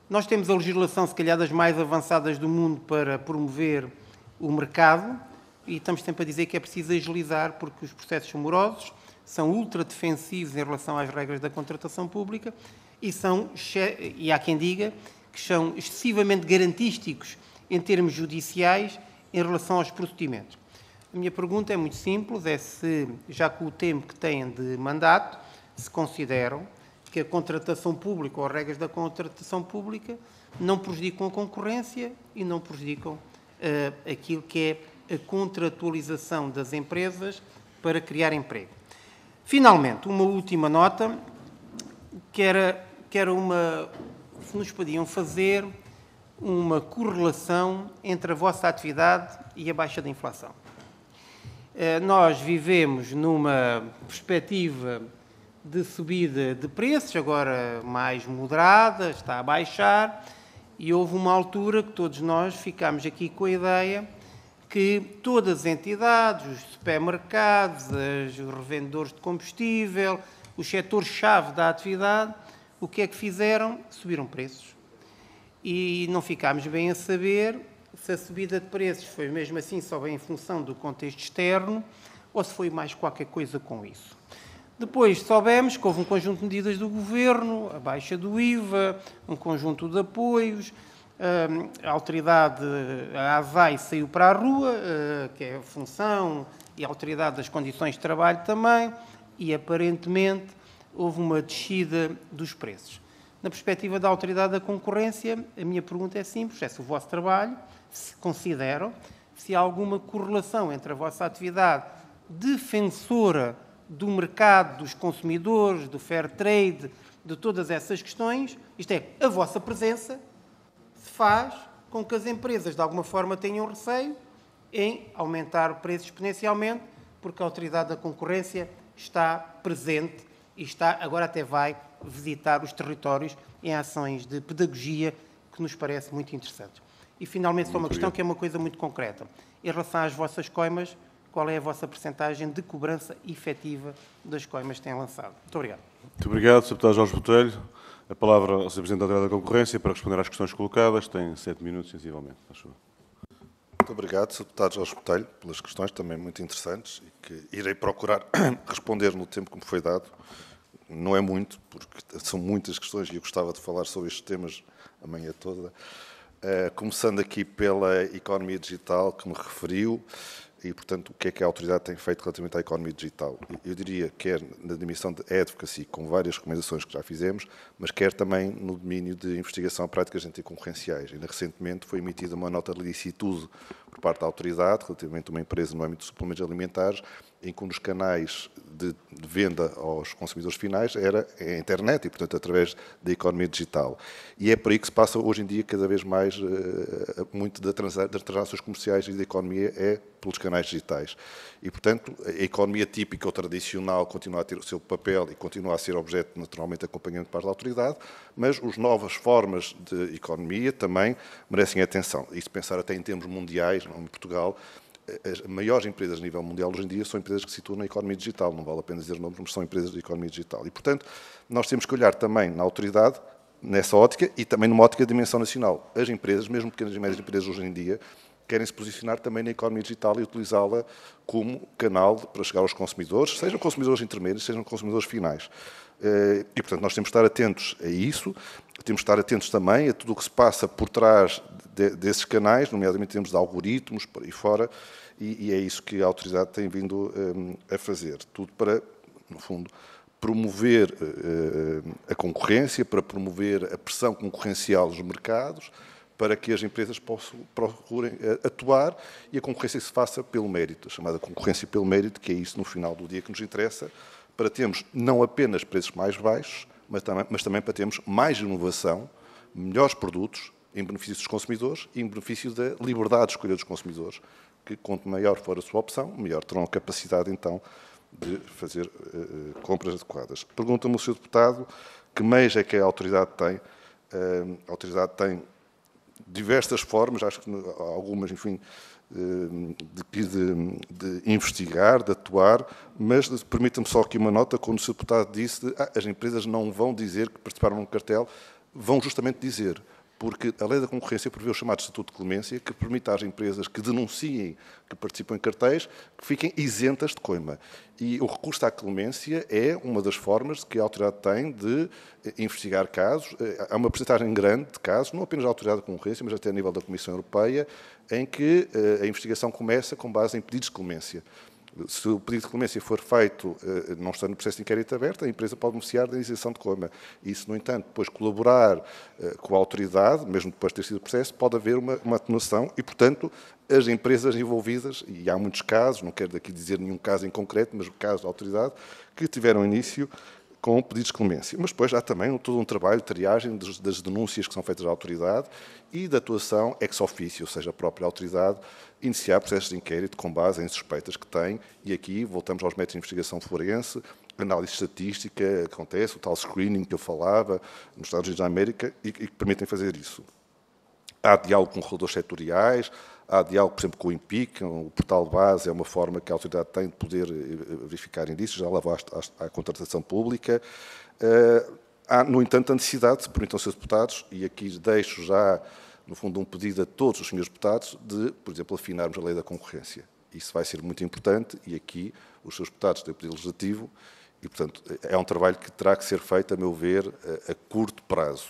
Nós temos a legislação, se calhar, das mais avançadas do mundo para promover o mercado, e estamos sempre a dizer que é preciso agilizar, porque os processos são morosos, são ultra defensivos em relação às regras da contratação pública, e há quem diga que são excessivamente garantísticos em termos judiciais em relação aos procedimentos. A minha pergunta é muito simples, é se, já com o tempo que têm de mandato, se consideram que a contratação pública ou as regras da contratação pública não prejudicam a concorrência e não prejudicam aquilo que é a contratualização das empresas para criar emprego. Finalmente, uma última nota, que era se nos podiam fazer uma correlação entre a vossa atividade e a baixa da inflação. Nós vivemos numa perspectiva de subida de preços, agora mais moderada, está a baixar, e houve uma altura que todos nós ficámos aqui com a ideia que todas as entidades, os supermercados, os revendedores de combustível, os setores-chave da atividade, o que é que fizeram? Subiram preços. E não ficámos bem a saber se a subida de preços foi mesmo assim só bem em função do contexto externo ou se foi mais qualquer coisa com isso. Depois soubemos que houve um conjunto de medidas do Governo, a baixa do IVA, um conjunto de apoios, a autoridade, a ASAI saiu para a rua, que é a função, e a autoridade das condições de trabalho também, e aparentemente houve uma descida dos preços. Na perspectiva da autoridade da concorrência, a minha pergunta é simples, é se o vosso trabalho, se consideram, se há alguma correlação entre a vossa atividade defensora do mercado, dos consumidores, do fair trade, de todas essas questões, isto é, a vossa presença, se faz com que as empresas, de alguma forma, tenham receio em aumentar o preço exponencialmente, porque a autoridade da concorrência está presente e agora até vai visitar os territórios em ações de pedagogia que nos parece muito interessantes. E, finalmente, só uma questão que é uma coisa muito concreta. Em relação às vossas coimas, qual é a vossa percentagem de cobrança efetiva das coimas que têm lançado? Muito obrigado. Muito obrigado, Sr. Deputado Jorge Botelho. A palavra ao Sr. Presidente da Autoridade da Concorrência para responder às questões colocadas. Tem 7 minutos, sensivelmente. Muito obrigado, Sr. Deputado Jorge Botelho, pelas questões também muito interessantes e que irei procurar responder no tempo que me foi dado. Não é muito, porque são muitas questões e eu gostava de falar sobre estes temas a manhã toda. Começando aqui pela economia digital, que me referiu, e, portanto, o que é que a autoridade tem feito relativamente à economia digital? Eu diria, quer na dimensão de advocacy, com várias recomendações que já fizemos, mas quer também no domínio de investigação a práticas anticoncorrenciais. Ainda recentemente foi emitida uma nota de licitude por parte da autoridade, relativamente a uma empresa no âmbito de suplementos alimentares, em que um dos canais de venda aos consumidores finais era a internet e, portanto, através da economia digital. E é por aí que se passa hoje em dia cada vez mais muito das transações comerciais e da economia é pelos canais digitais. E, portanto, a economia típica ou tradicional continua a ter o seu papel e continua a ser objeto, naturalmente, de acompanhamento para a autoridade, mas as novas formas de economia também merecem atenção. E se pensar até em termos mundiais, não em Portugal, as maiores empresas a nível mundial hoje em dia são empresas que se situam na economia digital, não vale a pena dizer nomes, mas são empresas de economia digital. E, portanto, nós temos que olhar também na autoridade, nessa ótica, e também numa ótica de dimensão nacional. As empresas, mesmo pequenas e médias empresas hoje em dia, querem se posicionar também na economia digital e utilizá-la como canal para chegar aos consumidores, sejam consumidores intermédios, sejam consumidores finais. E, portanto, nós temos de estar atentos a isso, temos de estar atentos também a tudo o que se passa por trás desses canais, nomeadamente em termos de algoritmos, por aí fora, e é isso que a autoridade tem vindo a fazer. Tudo para, no fundo, promover a concorrência, para promover a pressão concorrencial nos mercados, para que as empresas procurem atuar e a concorrência se faça pelo mérito, a chamada concorrência pelo mérito, que é isso no final do dia que nos interessa, para termos não apenas preços mais baixos, mas também para termos mais inovação, melhores produtos, em benefício dos consumidores e em benefício da liberdade de escolha dos consumidores, que quanto maior for a sua opção, maior terão a capacidade, então, de fazer compras adequadas. Pergunta-me o Sr. Deputado que meios é que a autoridade tem. A autoridade tem diversas formas, acho que algumas, enfim, de investigar, de atuar, mas permita-me só aqui uma nota, quando o Sr. Deputado disse as empresas não vão dizer que participaram num cartel, vão justamente dizer, porque a lei da concorrência prevê o chamado Estatuto de Clemência, que permite às empresas que denunciem que participam em cartéis que fiquem isentas de coima. E o recurso à clemência é uma das formas que a autoridade tem de investigar casos. Há uma percentagem grande de casos, não apenas da autoridade da concorrência, mas até a nível da Comissão Europeia, em que a investigação começa com base em pedidos de clemência. Se o pedido de clemência for feito não estando no processo de inquérito aberto, a empresa pode beneficiar da isenção de coima. E se, no entanto, depois colaborar com a autoridade, mesmo depois de ter sido o processo, pode haver uma atenuação e, portanto, as empresas envolvidas, e há muitos casos, não quero daqui dizer nenhum caso em concreto, mas casos da autoridade, que tiveram início com pedidos de clemência. Mas depois há também todo um trabalho de triagem das denúncias que são feitas à autoridade e da atuação ex officio, ou seja, a própria autoridade iniciar processos de inquérito com base em suspeitas que tem, e aqui voltamos aos métodos de investigação forense, análise estatística, acontece, o tal screening que eu falava nos Estados Unidos da América e que permitem fazer isso. Há diálogo com reguladores setoriais, há diálogo, por exemplo, com o INPIC, o portal base é uma forma que a autoridade tem de poder verificar indícios, já leva à contratação pública. Há, no entanto, a necessidade, se permitam os seus deputados, e aqui deixo já, no fundo, um pedido a todos os senhores deputados, de, por exemplo, afinarmos a lei da concorrência. Isso vai ser muito importante e aqui os seus deputados têm o poder legislativo e, portanto, é um trabalho que terá que ser feito, a meu ver, a curto prazo,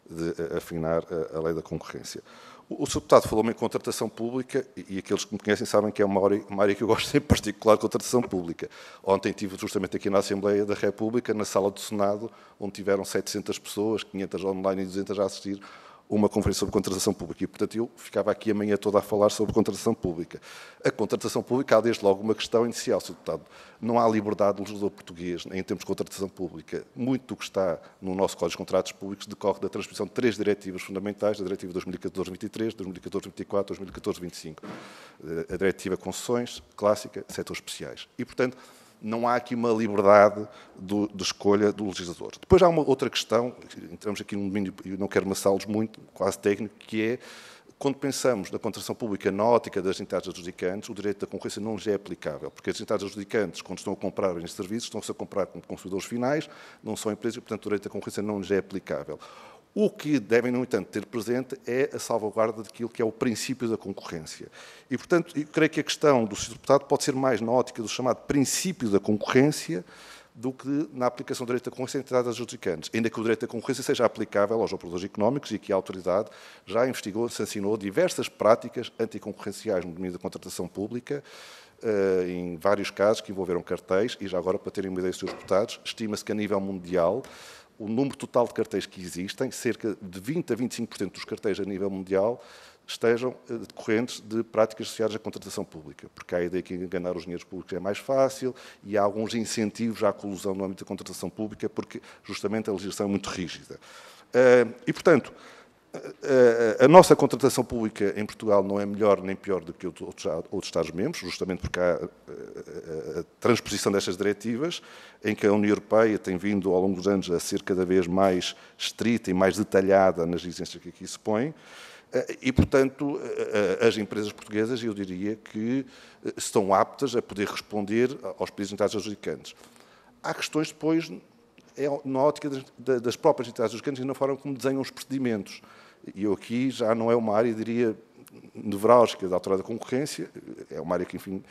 de afinar a lei da concorrência. O Sr. Deputado falou-me em contratação pública e aqueles que me conhecem sabem que é uma área que eu gosto em particular de contratação pública. Ontem estive justamente aqui na Assembleia da República, na sala do Senado, onde tiveram 700 pessoas, 500 online e 200 a assistir uma conferência sobre contratação pública. E, portanto, eu ficava aqui a manhã toda a falar sobre contratação pública. A contratação pública há, desde logo, uma questão inicial, Sr. Deputado. Não há liberdade do legislador português em termos de contratação pública. Muito do que está no nosso Código de Contratos Públicos decorre da transposição de 3 diretivas fundamentais, a Diretiva 2014-23, 2014-24, 2014-25. A Diretiva Concessões, clássica, setores especiais. E, portanto, não há aqui uma liberdade de escolha do legislador. Depois há uma outra questão, entramos aqui num domínio, e não quero amassá-los muito, quase técnico, que é, quando pensamos na contratação pública na ótica das entidades adjudicantes, o direito da concorrência não lhes é aplicável, porque as entidades adjudicantes, quando estão a comprar bens e serviços, estão-se a comprar com consumidores finais, não são empresas, e, portanto, o direito da concorrência não lhes é aplicável. O que devem, no entanto, ter presente é a salvaguarda daquilo que é o princípio da concorrência. E, portanto, eu creio que a questão do Sr. Deputado pode ser mais na ótica do chamado princípio da concorrência do que na aplicação do direito da concorrência em entidades adjudicantes, ainda que o direito da concorrência seja aplicável aos operadores económicos e que a autoridade já investigou, sancionou diversas práticas anticoncorrenciais no domínio da contratação pública, em vários casos que envolveram cartéis, e já agora, para terem uma ideia, Srs. Deputados, estima-se que a nível mundial o número total de cartéis que existem, cerca de 20 a 25% dos cartéis a nível mundial, estejam decorrentes de práticas associadas à contratação pública, porque há a ideia que enganar os dinheiros públicos é mais fácil e há alguns incentivos à colusão no âmbito da contratação pública, porque justamente a legislação é muito rígida. E, portanto, a nossa contratação pública em Portugal não é melhor nem pior do que outros Estados-membros, justamente porque há a transposição destas diretivas, em que a União Europeia tem vindo, ao longo dos anos, a ser cada vez mais estrita e mais detalhada nas exigências que aqui se põem. E, portanto, as empresas portuguesas, eu diria que estão aptas a poder responder aos pedidos de entidades adjudicantes. Há questões depois, na ótica das próprias entidades adjudicantes e na forma como desenham os procedimentos. E eu aqui já não é uma área, diria, nevrálgica da Autoridade da Concorrência, é uma área que, enfim,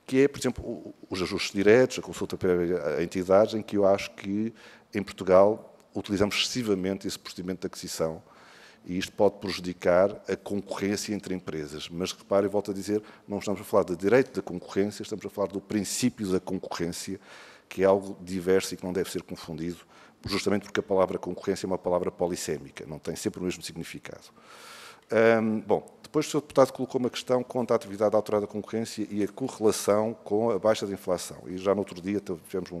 que é, por exemplo, os ajustes diretos, a consulta prévia a entidades, em que eu acho que, em Portugal, utilizamos excessivamente esse procedimento de aquisição, e isto pode prejudicar a concorrência entre empresas. Mas, repare, eu volto a dizer, não estamos a falar de direito da concorrência, estamos a falar do princípio da concorrência, que é algo diverso e que não deve ser confundido, justamente porque a palavra concorrência é uma palavra polissémica, não tem sempre o mesmo significado. Bom, depois o Sr. Deputado colocou uma questão quanto à atividade da Autoridade da Concorrência e a correlação com a baixa da inflação. E já no outro dia tivemos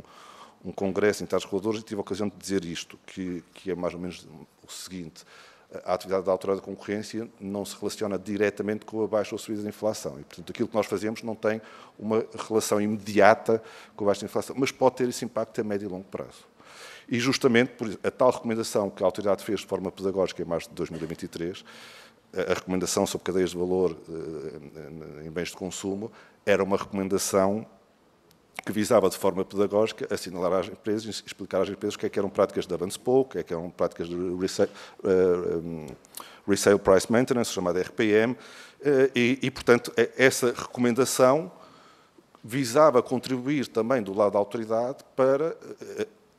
um congresso em entidades reguladoras e tive a ocasião de dizer isto, que é mais ou menos o seguinte: a atividade da Autoridade da Concorrência não se relaciona diretamente com a baixa ou subida da inflação. E, portanto, aquilo que nós fazemos não tem uma relação imediata com a baixa da inflação, mas pode ter esse impacto a médio e longo prazo. E, justamente, por a tal recomendação que a Autoridade fez de forma pedagógica em março de 2023, a recomendação sobre cadeias de valor em bens de consumo, era uma recomendação que visava de forma pedagógica assinalar às empresas, explicar às empresas o que eram práticas de advance pay, o que eram práticas de Resale Price Maintenance, chamada RPM, e, portanto, essa recomendação visava contribuir também do lado da autoridade para,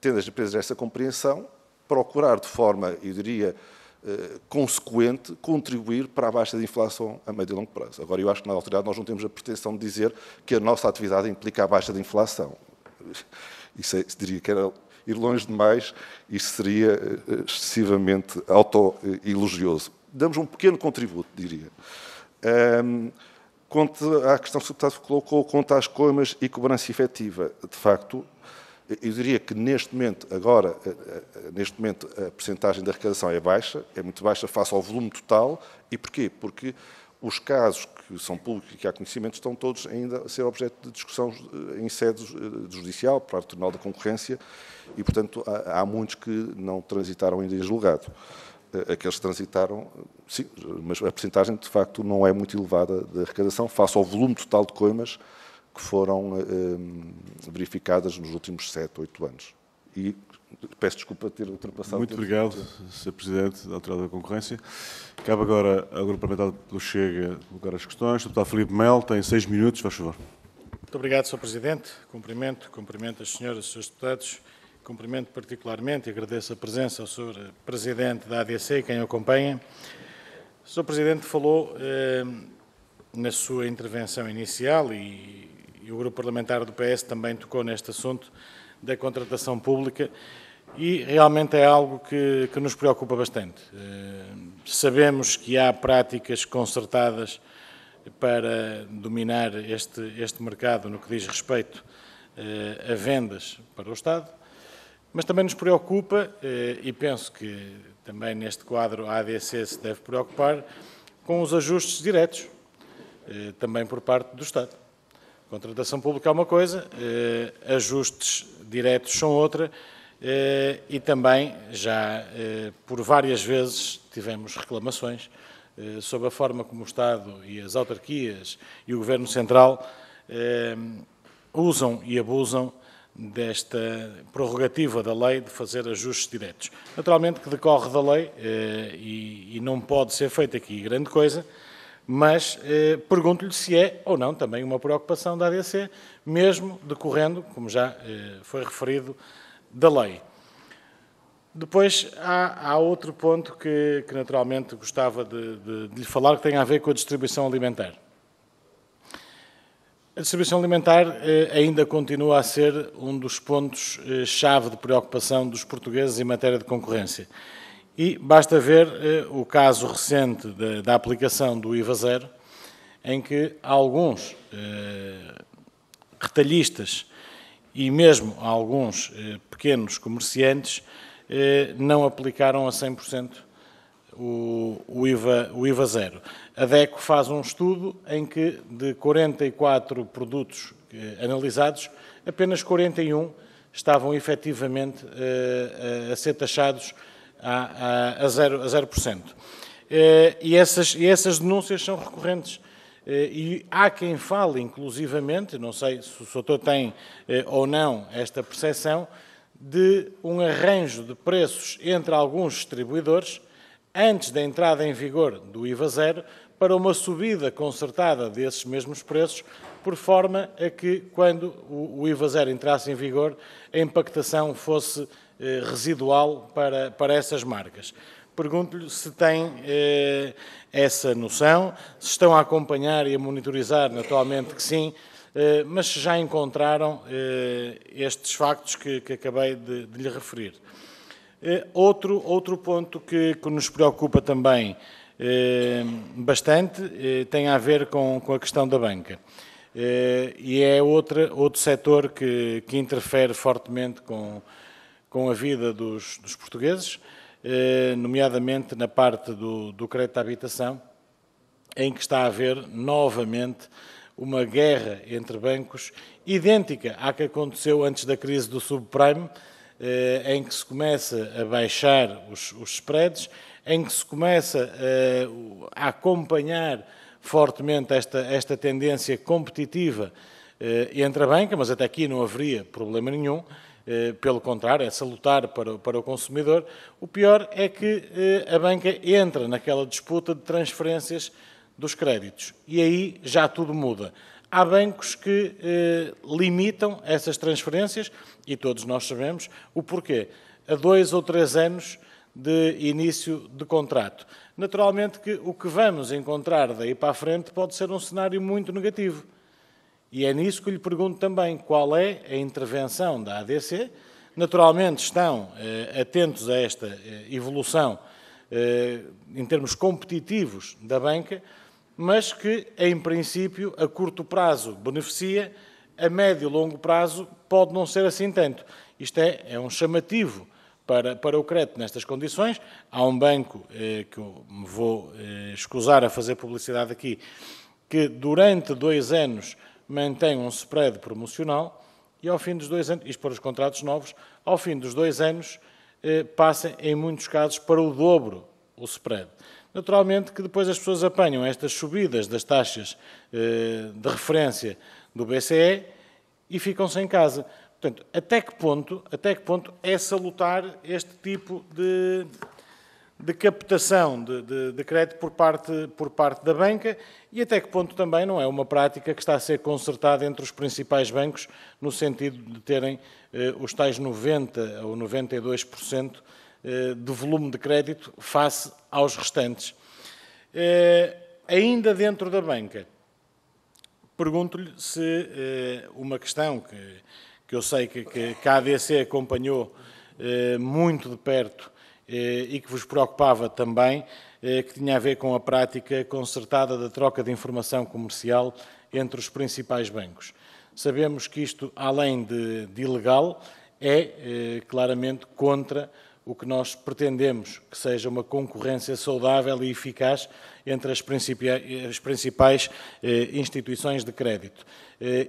tendo as empresas essa compreensão, procurar de forma, eu diria, consequente, contribuir para a baixa da inflação a médio e longo prazo. Agora, eu acho que na autoridade nós não temos a pretensão de dizer que a nossa atividade implica a baixa da inflação. Isso diria que era ir longe demais, isso seria excessivamente auto-elogioso. Damos um pequeno contributo, diria. Quanto à questão que o deputado colocou, quanto às coimas e cobrança efetiva, de facto, eu diria que neste momento, a percentagem da arrecadação é baixa, é muito baixa face ao volume total. E porquê? Porque os casos que são públicos e que há conhecimento estão todos ainda a ser objeto de discussão em sede judicial, para o Tribunal da Concorrência, e, portanto, há muitos que não transitaram ainda em julgado. Aqueles que transitaram, sim, mas a percentagem, de facto, não é muito elevada da arrecadação face ao volume total de coimas que foram verificadas nos últimos 7, 8 anos. E peço desculpa ter ultrapassado. Muito obrigado, Sr. Presidente da Autoridade da Concorrência. Cabe agora ao Grupo Parlamentar do Chega colocar as questões. O deputado Filipe Melo tem 6 minutos, faz favor. Muito obrigado, Sr. Presidente. Cumprimento as senhoras e os senhores deputados. Cumprimento particularmente e agradeço a presença ao Sr. Presidente da ADC e quem o acompanha. O Sr. Presidente falou na sua intervenção inicial e o Grupo Parlamentar do PS também tocou neste assunto da contratação pública e realmente é algo que nos preocupa bastante. Sabemos que há práticas concertadas para dominar este mercado no que diz respeito a vendas para o Estado, mas também nos preocupa, e penso que também neste quadro a ADC se deve preocupar, com os ajustes diretos, também por parte do Estado. Contratação pública é uma coisa, ajustes diretos são outra, e também já por várias vezes tivemos reclamações sobre a forma como o Estado e as autarquias e o Governo Central usam e abusam desta prerrogativa da lei de fazer ajustes diretos. Naturalmente que decorre da lei e não pode ser feita aqui grande coisa, mas pergunto-lhe se é ou não também uma preocupação da ADC, mesmo decorrendo, como já foi referido, da lei. Depois há outro ponto que naturalmente gostava de lhe falar, que tem a ver com a distribuição alimentar. A distribuição alimentar ainda continua a ser um dos pontos-chave de preocupação dos portugueses em matéria de concorrência. E basta ver o caso recente da aplicação do IVA zero, em que alguns retalhistas e mesmo alguns pequenos comerciantes não aplicaram a 100% o IVA zero. A DECO faz um estudo em que de 44 produtos analisados, apenas 41 estavam efetivamente a ser taxados a 0%. E essas denúncias são recorrentes. E há quem fale, inclusivamente, não sei se o Sr. tem ou não esta percepção, de um arranjo de preços entre alguns distribuidores antes da entrada em vigor do IVA zero, para uma subida concertada desses mesmos preços, por forma a que, quando o IVA zero entrasse em vigor, a impactação fosse residual para essas marcas. Pergunto-lhe se tem essa noção, se estão a acompanhar e a monitorizar, naturalmente que sim, mas se já encontraram estes factos que acabei de lhe referir. Outro ponto que nos preocupa também bastante tem a ver com a questão da banca. E é outro setor que interfere fortemente com a vida dos portugueses, nomeadamente na parte do crédito à habitação, em que está a haver novamente uma guerra entre bancos, idêntica à que aconteceu antes da crise do subprime, em que se começa a baixar os spreads, em que se começa a acompanhar fortemente esta tendência competitiva entre a banca, mas até aqui não haveria problema nenhum, pelo contrário, é salutar para o consumidor. O pior é que a banca entra naquela disputa de transferências dos créditos e aí já tudo muda. Há bancos que limitam essas transferências e todos nós sabemos o porquê. A 2 ou 3 anos de início de contrato. Naturalmente que o que vamos encontrar daí para a frente pode ser um cenário muito negativo. E é nisso que lhe pergunto também qual é a intervenção da ADC. Naturalmente estão atentos a esta evolução em termos competitivos da banca, mas que, em princípio, a curto prazo beneficia, a médio e longo prazo pode não ser assim tanto. Isto é um chamativo para o crédito nestas condições. Há um banco, que eu me vou escusar a fazer publicidade aqui, que durante 2 anos mantém um spread promocional e ao fim dos 2 anos, isto para os contratos novos, ao fim dos 2 anos passa, em muitos casos, para o dobro o spread. Naturalmente que depois as pessoas apanham estas subidas das taxas de referência do BCE e ficam sem casa. Portanto, até que ponto é salutar este tipo de captação de crédito por parte da banca e até que ponto também não é uma prática que está a ser concertada entre os principais bancos no sentido de terem os tais 90% ou 92% de volume de crédito face aos restantes. Ainda dentro da banca, pergunto-lhe se uma questão que eu sei que a ADC acompanhou muito de perto e que vos preocupava também, que tinha a ver com a prática concertada da troca de informação comercial entre os principais bancos. Sabemos que isto, além de ilegal, é claramente contra o que nós pretendemos que seja uma concorrência saudável e eficaz entre as principais instituições de crédito.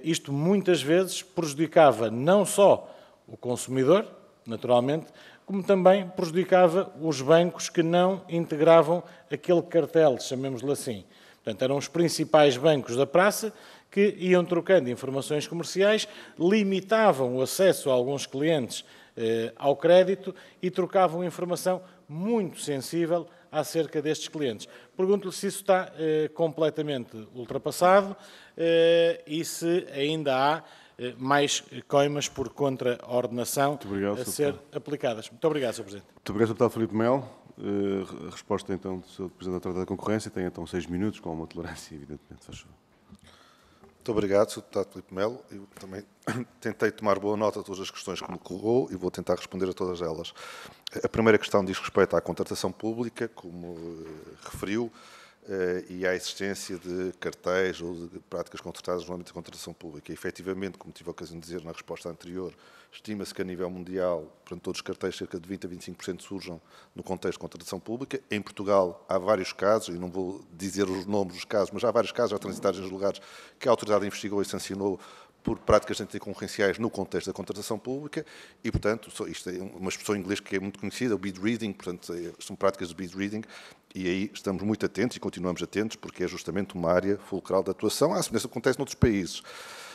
Isto muitas vezes prejudicava não só o consumidor, naturalmente, como também prejudicava os bancos que não integravam aquele cartel, chamemos-lhe assim. Portanto, eram os principais bancos da praça que iam trocando informações comerciais, limitavam o acesso a alguns clientes ao crédito e trocavam informação muito sensível acerca destes clientes. Pergunto-lhe se isso está completamente ultrapassado e se ainda há mais coimas por contra-ordenação a ser aplicadas. Muito obrigado, Sr. Presidente. Muito obrigado, Sr. Deputado Filipe Melo. Resposta, então, do Sr. Presidente da Autoridade da Concorrência. Tem, então, 6 minutos, com uma tolerância, evidentemente. Faz favor. Muito obrigado, Sr. Deputado Filipe Melo. Eu também tentei tomar boa nota de todas as questões que me colocou e vou tentar responder a todas elas. A primeira questão diz respeito à contratação pública, como referiu, e à existência de cartéis ou de práticas concertadas no âmbito da contratação pública. E, efetivamente, como tive a ocasião de dizer na resposta anterior, estima-se que a nível mundial, portanto, todos os cartéis, cerca de 20% a 25% surjam no contexto de contratação pública. Em Portugal há vários casos, e não vou dizer os nomes dos casos, mas há vários casos já transitados em julgados que a autoridade investigou e sancionou por práticas anticoncorrenciais no contexto da contratação pública e, portanto, isto é uma expressão em inglês que é muito conhecida, o bid reading, portanto, são práticas de bid reading e aí estamos muito atentos e continuamos atentos porque é justamente uma área fulcral de atuação, à semelhança do que acontece noutros países.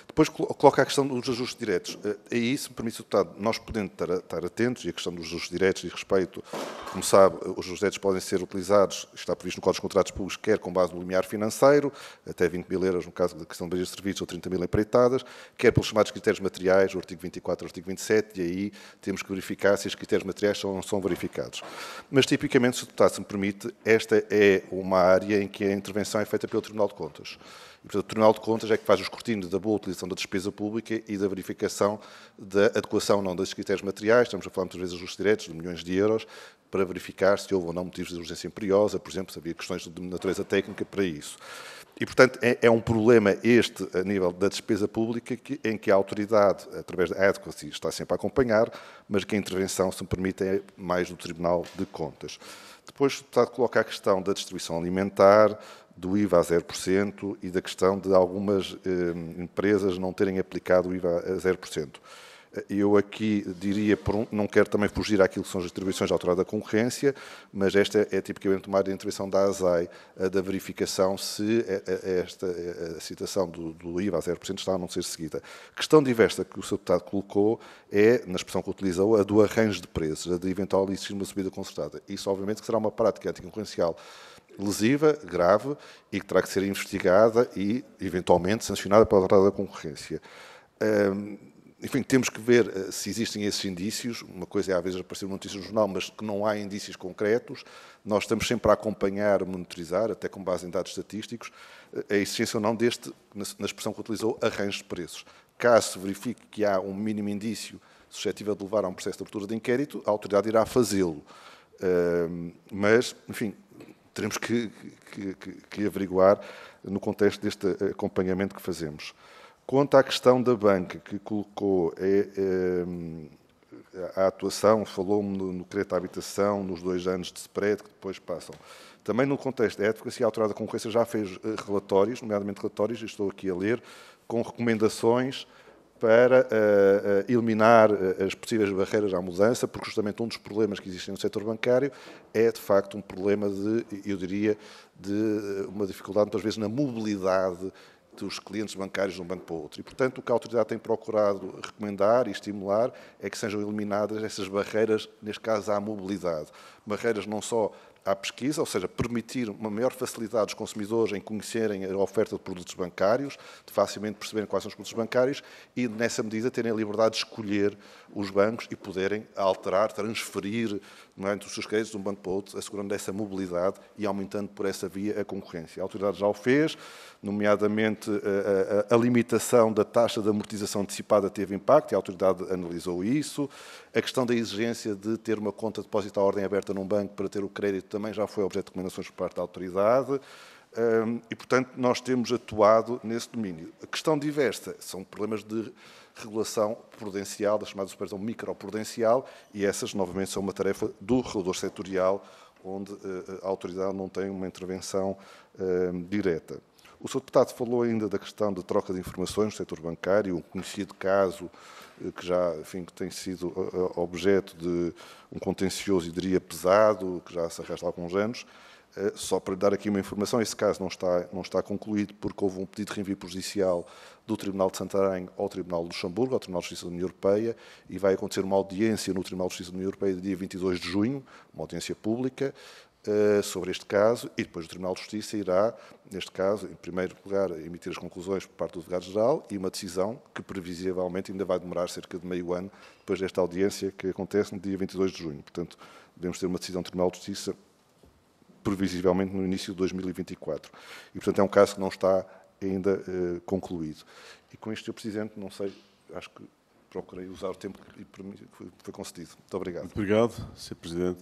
Depois coloca a questão dos ajustes diretos. Aí, se me permite, deputado, nós podemos estar atentos, e a questão dos ajustes diretos e respeito, como sabe, os ajustes diretos podem ser utilizados, está previsto no Código dos Contratos Públicos, quer com base no limiar financeiro, até 20 mil euros no caso da questão de bens e serviços, ou 30 mil empreitadas, quer pelos chamados critérios materiais, o artigo 24 e o artigo 27, e aí temos que verificar se os critérios materiais são verificados. Mas, tipicamente, se o deputado se me permite, esta é uma área em que a intervenção é feita pelo Tribunal de Contas. E, portanto, o Tribunal de Contas é que faz o escrutínio da boa utilização da despesa pública e da verificação da adequação ou não desses critérios materiais, estamos a falar muitas vezes de ajustes diretos de milhões de euros, para verificar se houve ou não motivos de urgência imperiosa, por exemplo, se havia questões de natureza técnica para isso. E, portanto, é um problema este, a nível da despesa pública, em que a autoridade, através da adequacy, está sempre a acompanhar, mas que a intervenção, se me permite, é mais do Tribunal de Contas. Depois, o deputado coloca a questão da distribuição alimentar, do IVA a 0% e da questão de algumas empresas não terem aplicado o IVA a 0%. Eu aqui diria, não quero também fugir àquilo que são as atribuições da Autoridade da Concorrência, mas esta é tipicamente uma área de intervenção da ASAI, da verificação se a citação do IVA a 0% está a não ser seguida. Questão diversa que o Sr. Deputado colocou é, na expressão que utilizou, a do arranjo de preços, a de eventual existir uma subida concertada. Isso, obviamente, que será uma prática anticoncorrencial lesiva, grave, e que terá que ser investigada e, eventualmente, sancionada pela Autoridade da Concorrência. Enfim, temos que ver se existem esses indícios. Uma coisa é, às vezes, aparecer uma notícia no jornal, mas que não há indícios concretos. Nós estamos sempre a acompanhar, a monitorizar, até com base em dados estatísticos, a existência ou não deste, na expressão que utilizou, arranjo de preços. Caso se verifique que há um mínimo indício suscetível de levar a um processo de abertura de inquérito, a autoridade irá fazê-lo. Mas, enfim, teremos que averiguar no contexto deste acompanhamento que fazemos. Quanto à questão da banca, que colocou a atuação, falou-me no crédito à habitação, nos 2 anos de spread que depois passam. Também no contexto da advocacia, a Autoridade da Concorrência já fez relatórios, nomeadamente relatórios, estou aqui a ler, com recomendações para eliminar as possíveis barreiras à mudança, porque justamente um dos problemas que existem no setor bancário é, de facto, um problema de, eu diria, de uma dificuldade, muitas vezes, na mobilidade dos clientes bancários de um banco para o outro. E, portanto, o que a autoridade tem procurado recomendar e estimular é que sejam eliminadas essas barreiras, neste caso, à mobilidade. Barreiras não só à pesquisa, ou seja, permitir uma maior facilidade dos consumidores em conhecerem a oferta de produtos bancários, de facilmente perceberem quais são os produtos bancários e, nessa medida, terem a liberdade de escolher os bancos e poderem alterar, transferir os seus créditos de um banco para o outro, assegurando essa mobilidade e aumentando por essa via a concorrência. A autoridade já o fez, nomeadamente a limitação da taxa de amortização antecipada teve impacto e a autoridade analisou isso. A questão da exigência de ter uma conta de depósito à ordem aberta num banco para ter o crédito também já foi objeto de recomendações por parte da autoridade e, portanto, nós temos atuado nesse domínio. A questão diversa são problemas de regulação prudencial, da chamada supervisão microprudencial, e essas, novamente, são uma tarefa do regulador setorial, onde a autoridade não tem uma intervenção direta. O Sr. Deputado falou ainda da questão da troca de informações no setor bancário, um conhecido caso que já, enfim, que tem sido objeto de um contencioso, e diria, pesado, que já se arrasta há alguns anos. Só para dar aqui uma informação, esse caso não está concluído porque houve um pedido de reenvio prejudicial do Tribunal de Santarém ao Tribunal de Luxemburgo, ao Tribunal de Justiça da União Europeia, e vai acontecer uma audiência no Tribunal de Justiça da União Europeia no dia 22 de junho, uma audiência pública, sobre este caso, e depois o Tribunal de Justiça irá, neste caso, em primeiro lugar, emitir as conclusões por parte do Advogado-Geral e uma decisão que, previsivelmente, ainda vai demorar cerca de meio ano depois desta audiência que acontece no dia 22 de junho. Portanto, devemos ter uma decisão do Tribunal de Justiça previsivelmente no início de 2024. E, portanto, é um caso que não está ainda concluído. E com isto, Sr. Presidente, não sei, acho que procurei usar o tempo que foi concedido. Muito obrigado. Muito obrigado, Sr. Presidente.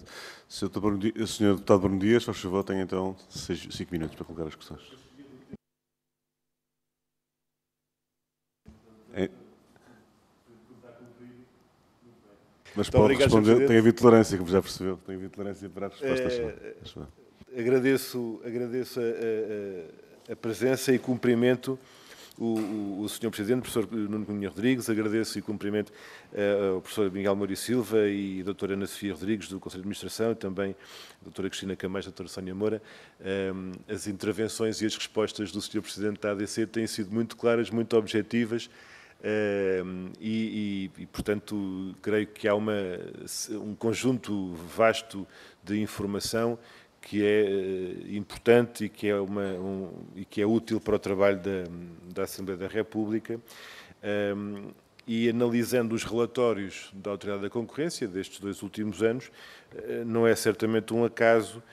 Sr. Deputado Bruno Dias, faz favor, tem então 5 minutos para colocar as questões. Mas pode responder, tem havido tolerância, como já percebeu, tem havido tolerância para as respostas. Agradeço a presença e cumprimento o Sr. Presidente, professor Nuno Cunha Rodrigues, agradeço e cumprimento ao professor Miguel Moura Silva e a doutora Ana Sofia Rodrigues, do Conselho de Administração, e também a doutora Cristina Camais, a doutora Sónia Moura. As intervenções e as respostas do Sr. Presidente da ADC têm sido muito claras, muito objetivas, portanto, creio que há um conjunto vasto de informação que é importante e que é útil para o trabalho da Assembleia da República. E analisando os relatórios da Autoridade da Concorrência destes 2 últimos anos, não é certamente um acaso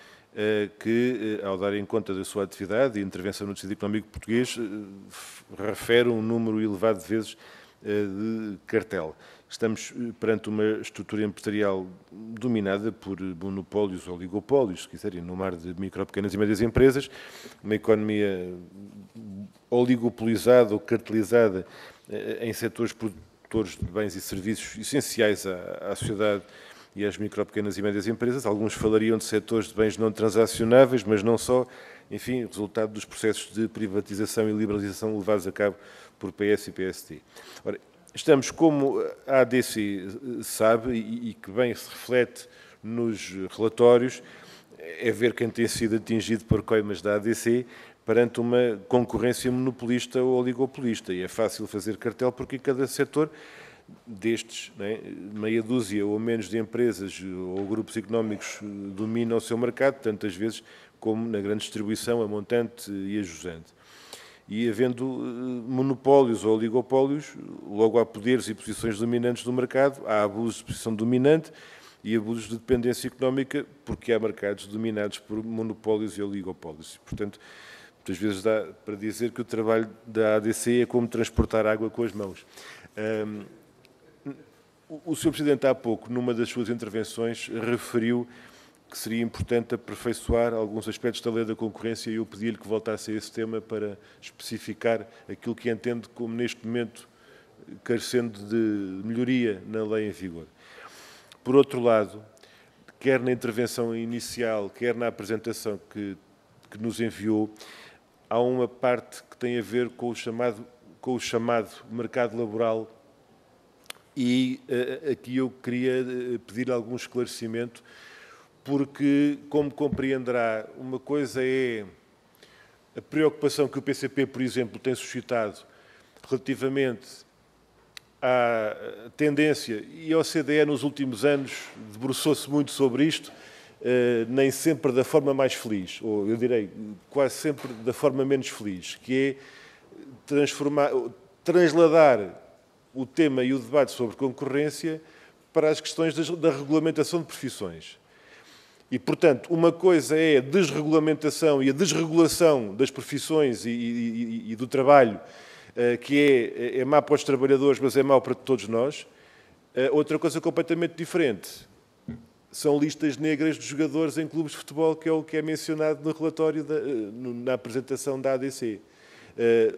que, ao darem conta da sua atividade e intervenção no tecido económico português, refere um número elevado de vezes de cartel. Estamos perante uma estrutura empresarial dominada por monopólios ou oligopólios, se quiserem, no mar de micro, pequenas e médias empresas, uma economia oligopolizada ou cartelizada em setores produtores de bens e serviços essenciais à sociedade e às micro, pequenas e médias empresas. Alguns falariam de setores de bens não transacionáveis, mas não só, enfim, resultado dos processos de privatização e liberalização levados a cabo por PS e PSD. Ora, estamos, como a ADC sabe, e que bem se reflete nos relatórios, é ver quem tem sido atingido por coimas da ADC perante uma concorrência monopolista ou oligopolista. E é fácil fazer cartel porque em cada setor destes, meia dúzia ou menos de empresas ou grupos económicos dominam o seu mercado, tantas vezes como na grande distribuição, a montante e a jusante. E havendo monopólios ou oligopólios, logo há poderes e posições dominantes do mercado, há abusos de posição dominante e abusos de dependência económica, porque há mercados dominados por monopólios e oligopólios. Portanto, muitas vezes dá para dizer que o trabalho da ADC é como transportar água com as mãos. O Sr. Presidente, há pouco, numa das suas intervenções, referiu que seria importante aperfeiçoar alguns aspectos da lei da concorrência e eu pedi-lhe que voltasse a esse tema para especificar aquilo que entende como, neste momento, carecendo de melhoria na lei em vigor. Por outro lado, quer na intervenção inicial, quer na apresentação que nos enviou, há uma parte que tem a ver com o chamado mercado laboral e aqui eu queria pedir algum esclarecimento, porque, como compreenderá, uma coisa é a preocupação que o PCP, por exemplo, tem suscitado relativamente à tendência, e a OCDE nos últimos anos debruçou-se muito sobre isto, nem sempre da forma mais feliz, ou eu direi quase sempre da forma menos feliz, que é transladar o tema e o debate sobre concorrência para as questões da regulamentação de profissões. E, portanto, uma coisa é a desregulamentação e a desregulação das profissões e do trabalho, que é má para os trabalhadores, mas é mau para todos nós. Outra coisa completamente diferente são listas negras de jogadores em clubes de futebol, que é o que é mencionado no relatório, na apresentação da ADC.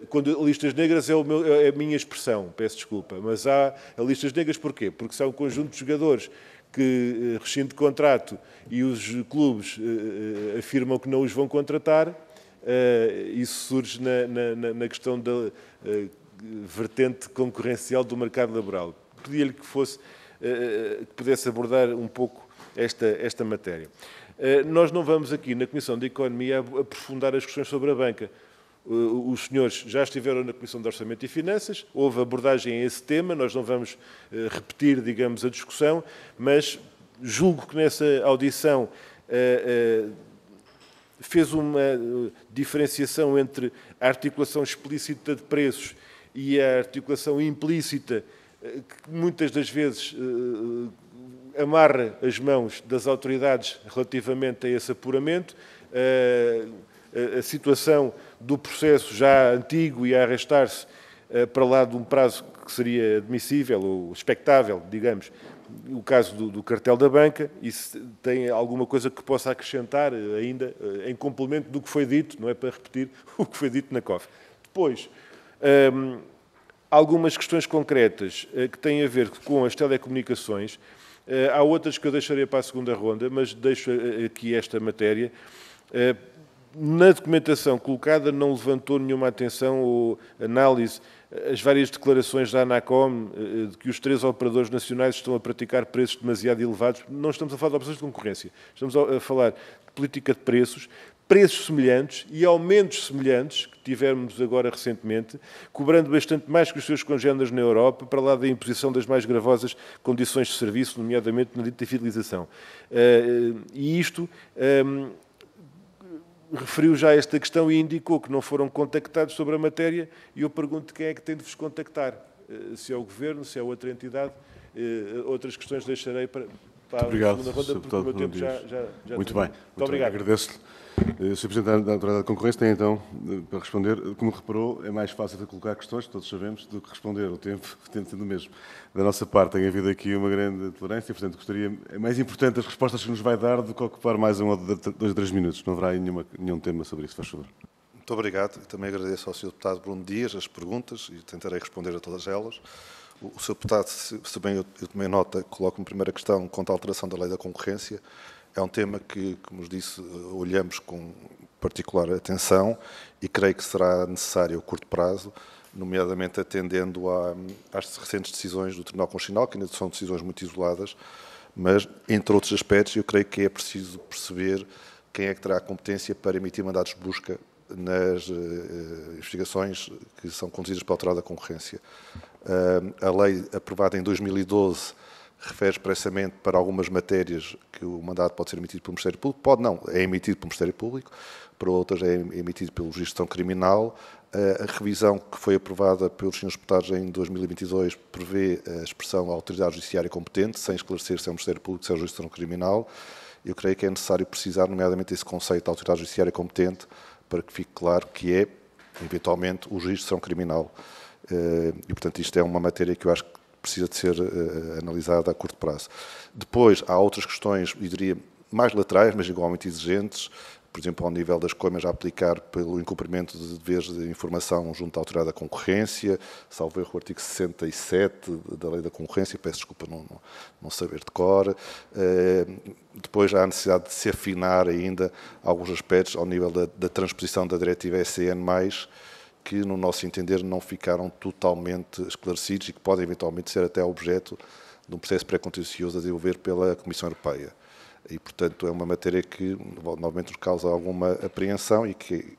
Quando listas negras é a minha expressão, peço desculpa, mas há listas negras porquê? Porque são um conjunto de jogadores que rescinde contrato e os clubes afirmam que não os vão contratar. Isso surge na questão da vertente concorrencial do mercado laboral. Pedia-lhe que pudesse abordar um pouco esta matéria. Nós não vamos aqui, na Comissão de Economia, aprofundar as questões sobre a banca. Os senhores já estiveram na Comissão de Orçamento e Finanças, houve abordagem a esse tema, nós não vamos repetir, digamos, a discussão, mas julgo que nessa audição fez uma diferenciação entre a articulação explícita de preços e a articulação implícita, que muitas das vezes amarra as mãos das autoridades relativamente a esse apuramento. A situação do processo já antigo e a arrastar-se para lá de um prazo que seria admissível ou expectável, digamos, o caso do cartel da banca, e se tem alguma coisa que possa acrescentar ainda em complemento do que foi dito, não é para repetir o que foi dito na COF. Depois, algumas questões concretas que têm a ver com as telecomunicações. Há outras que eu deixarei para a segunda ronda, mas deixo aqui esta matéria. na documentação colocada não levantou nenhuma atenção ou análise as várias declarações da ANACOM de que os 3 operadores nacionais estão a praticar preços demasiado elevados. Não estamos a falar de operações de concorrência, estamos a falar de política de preços semelhantes e aumentos semelhantes que tivemos agora recentemente, cobrando bastante mais que os seus congêneres na Europa, para lá da imposição das mais gravosas condições de serviço, nomeadamente na dita fidelização. E isto referiu já esta questão e indicou que não foram contactados sobre a matéria, e eu pergunto quem é que tem de vos contactar. Se é o Governo, se é outra entidade, outras questões deixarei para a segunda ronda, porque o meu tempo já Muito bem. Muito obrigado. Agradeço-lhe. Sr. Presidente da Autoridade da Concorrência tem, então, para responder, como reparou, é mais fácil de colocar questões, todos sabemos, do que responder. O tempo tende sendo o mesmo. Da nossa parte, tem havido aqui uma grande tolerância, portanto, gostaria... É mais importante as respostas que nos vai dar do que ocupar mais 1 ou 2 ou 3 minutos. Não haverá aí nenhum tema sobre isso, faz favor. Muito obrigado. Também agradeço ao Sr. Deputado Bruno Dias as perguntas e tentarei responder a todas elas. O Sr. Deputado, se bem eu tomei nota, coloco-me primeira questão quanto à alteração da Lei da Concorrência. É um tema que, como vos disse, olhamos com particular atenção e creio que será necessário a curto prazo, nomeadamente atendendo às recentes decisões do Tribunal Constitucional, que ainda são decisões muito isoladas, mas, entre outros aspectos, eu creio que é preciso perceber quem é que terá a competência para emitir mandados de busca nas investigações que são conduzidas pela Autoridade da Concorrência. A lei aprovada em 2012 refere expressamente para algumas matérias que o mandato pode ser emitido pelo Ministério Público, pode não, é emitido pelo Ministério Público, para outras é emitido pelo Juiz de Instrução Criminal. A revisão que foi aprovada pelos senhores deputados em 2022 prevê a expressão autoridade judiciária competente, sem esclarecer se é o Ministério Público, se é o Juiz de Instrução Criminal. Eu creio que é necessário precisar, nomeadamente, esse conceito de autoridade judiciária competente, para que fique claro que é, eventualmente, o Juiz de Instrução Criminal. E, portanto, isto é uma matéria que eu acho que precisa de ser analisada a curto prazo. Depois, há outras questões, eu diria, mais laterais, mas igualmente exigentes, por exemplo, ao nível das coimas a aplicar pelo incumprimento de deveres de informação junto à Autoridade da Concorrência, salvo erro o artigo 67 da Lei da Concorrência, peço desculpa não saber de cor. Depois há a necessidade de se afinar ainda alguns aspectos ao nível da transposição da diretiva ECN+, que, no nosso entender, não ficaram totalmente esclarecidos e que podem eventualmente ser até objeto de um processo pré-contencioso a desenvolver pela Comissão Europeia. E, portanto, é uma matéria que, novamente, nos causa alguma apreensão e que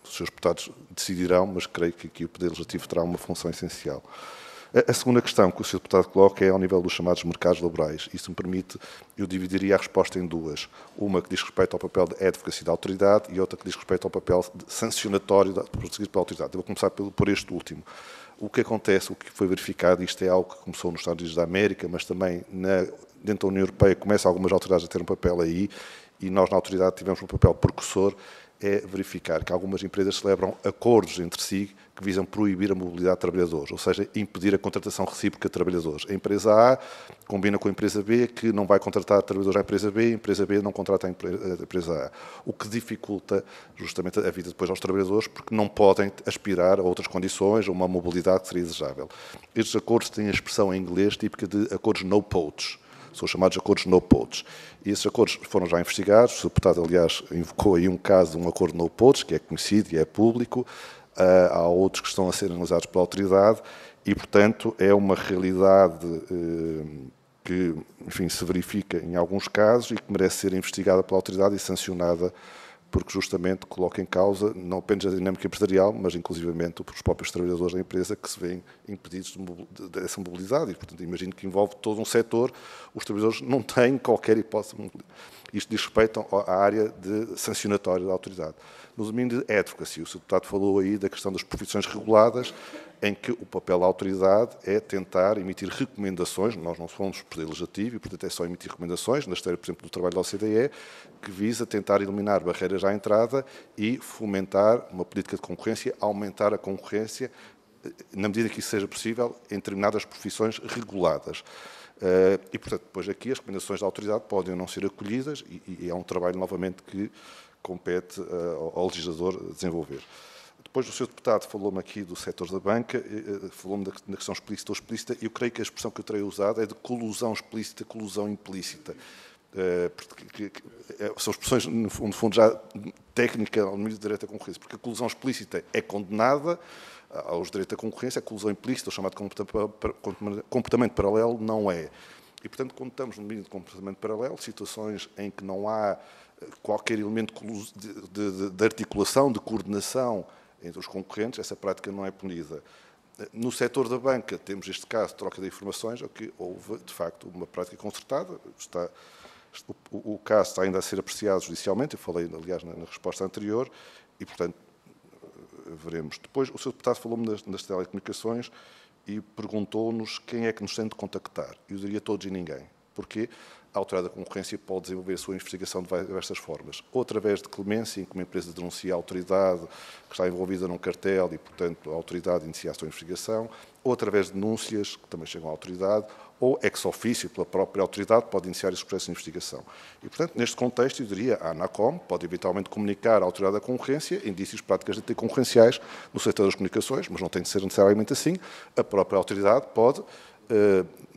os seus deputados decidirão, mas creio que aqui o Poder Legislativo terá uma função essencial. A segunda questão que o Sr. Deputado coloca é ao nível dos chamados mercados laborais. Isso me permite, eu dividiria a resposta em duas. Uma que diz respeito ao papel de advocacy da autoridade e outra que diz respeito ao papel sancionatório prosseguido pela autoridade. Eu vou começar por este último. O que acontece, o que foi verificado, isto é algo que começou nos Estados Unidos da América, mas também dentro da União Europeia começam algumas autoridades a ter um papel aí, e nós na autoridade tivemos um papel precursor, é verificar que algumas empresas celebram acordos entre si que visam proibir a mobilidade de trabalhadores, ou seja, impedir a contratação recíproca de trabalhadores. A empresa A combina com a empresa B que não vai contratar trabalhadores à empresa B, a empresa B não contrata a empresa A, o que dificulta justamente a vida depois aos trabalhadores, porque não podem aspirar a outras condições, a uma mobilidade que seria desejável. Estes acordos têm a expressão em inglês típica de acordos no poach. São chamados acordos no poach. E esses acordos foram já investigados. O deputado, aliás, invocou aí um caso de um acordo no poach, que é conhecido e é público. Há outros que estão a ser analisados pela autoridade e, portanto, é uma realidade que, enfim, se verifica em alguns casos e que merece ser investigada pela autoridade e sancionada, porque justamente coloca em causa não apenas a dinâmica empresarial, mas inclusivamente os próprios trabalhadores da empresa que se veem impedidos dessa mobilidade. E, portanto, imagino que envolve todo um setor, os trabalhadores não têm qualquer hipótese. Isto diz respeito à área de sancionatória da autoridade. No domínio de advocacy, o Sr. Deputado falou aí da questão das profissões reguladas, em que o papel da autoridade é tentar emitir recomendações, nós não somos poder legislativo e, portanto, é só emitir recomendações, na esteira, por exemplo, do trabalho da OCDE, que visa tentar eliminar barreiras à entrada e fomentar uma política de concorrência, aumentar a concorrência, na medida que isso seja possível, em determinadas profissões reguladas. E, portanto, depois aqui as recomendações da autoridade podem não ser acolhidas e é um trabalho, novamente, que compete ao legislador desenvolver. Depois o Sr. Deputado falou-me aqui do setor da banca, falou-me da questão explícita ou explícita, e eu creio que a expressão que eu terei usado é de colusão explícita, colusão implícita. porque são expressões, no fundo, já técnica ao nível de direito à concorrência, porque a colusão explícita é condenada aos direitos à concorrência, a colusão implícita, o chamado comportamento paralelo, não é. E, portanto, quando estamos no mínimo de comportamento paralelo, situações em que não há qualquer elemento de articulação, de coordenação entre os concorrentes, essa prática não é punida. No setor da banca, temos este caso de troca de informações, que houve, de facto, uma prática concertada. O caso está ainda a ser apreciado judicialmente, eu falei, aliás, na resposta anterior, e, portanto, veremos. Depois, o Sr. Deputado falou-me das telecomunicações e perguntou-nos quem é que nos tem de contactar. Eu diria todos e ninguém. Porquê? A Autoridade da Concorrência pode desenvolver a sua investigação de diversas formas. Ou através de clemência, em que uma empresa denuncia a autoridade que está envolvida num cartel e, portanto, a autoridade inicia a sua investigação, ou através de denúncias que também chegam à autoridade, ou ex officio, pela própria autoridade, pode iniciar esse processo de investigação. E, portanto, neste contexto, eu diria, a ANACOM pode eventualmente comunicar à Autoridade da Concorrência indícios de práticas anticoncorrenciais no setor das comunicações, mas não tem de ser necessariamente assim. A própria autoridade pode,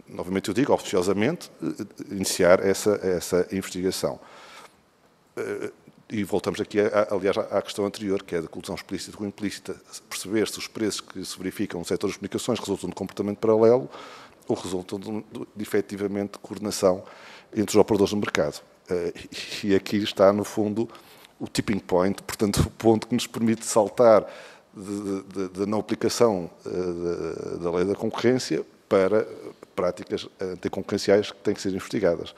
novamente eu digo, oficiosamente, iniciar essa investigação. E voltamos aqui, aliás, à questão anterior, que é da colusão explícita com implícita, perceber se os preços que se verificam no setor das comunicações resultam de comportamento paralelo ou resultam de efetivamente coordenação entre os operadores do mercado. E aqui está, no fundo, o tipping point, portanto, o ponto que nos permite saltar da não aplicação da lei da concorrência para práticas anticoncorrenciais que têm que ser investigadas.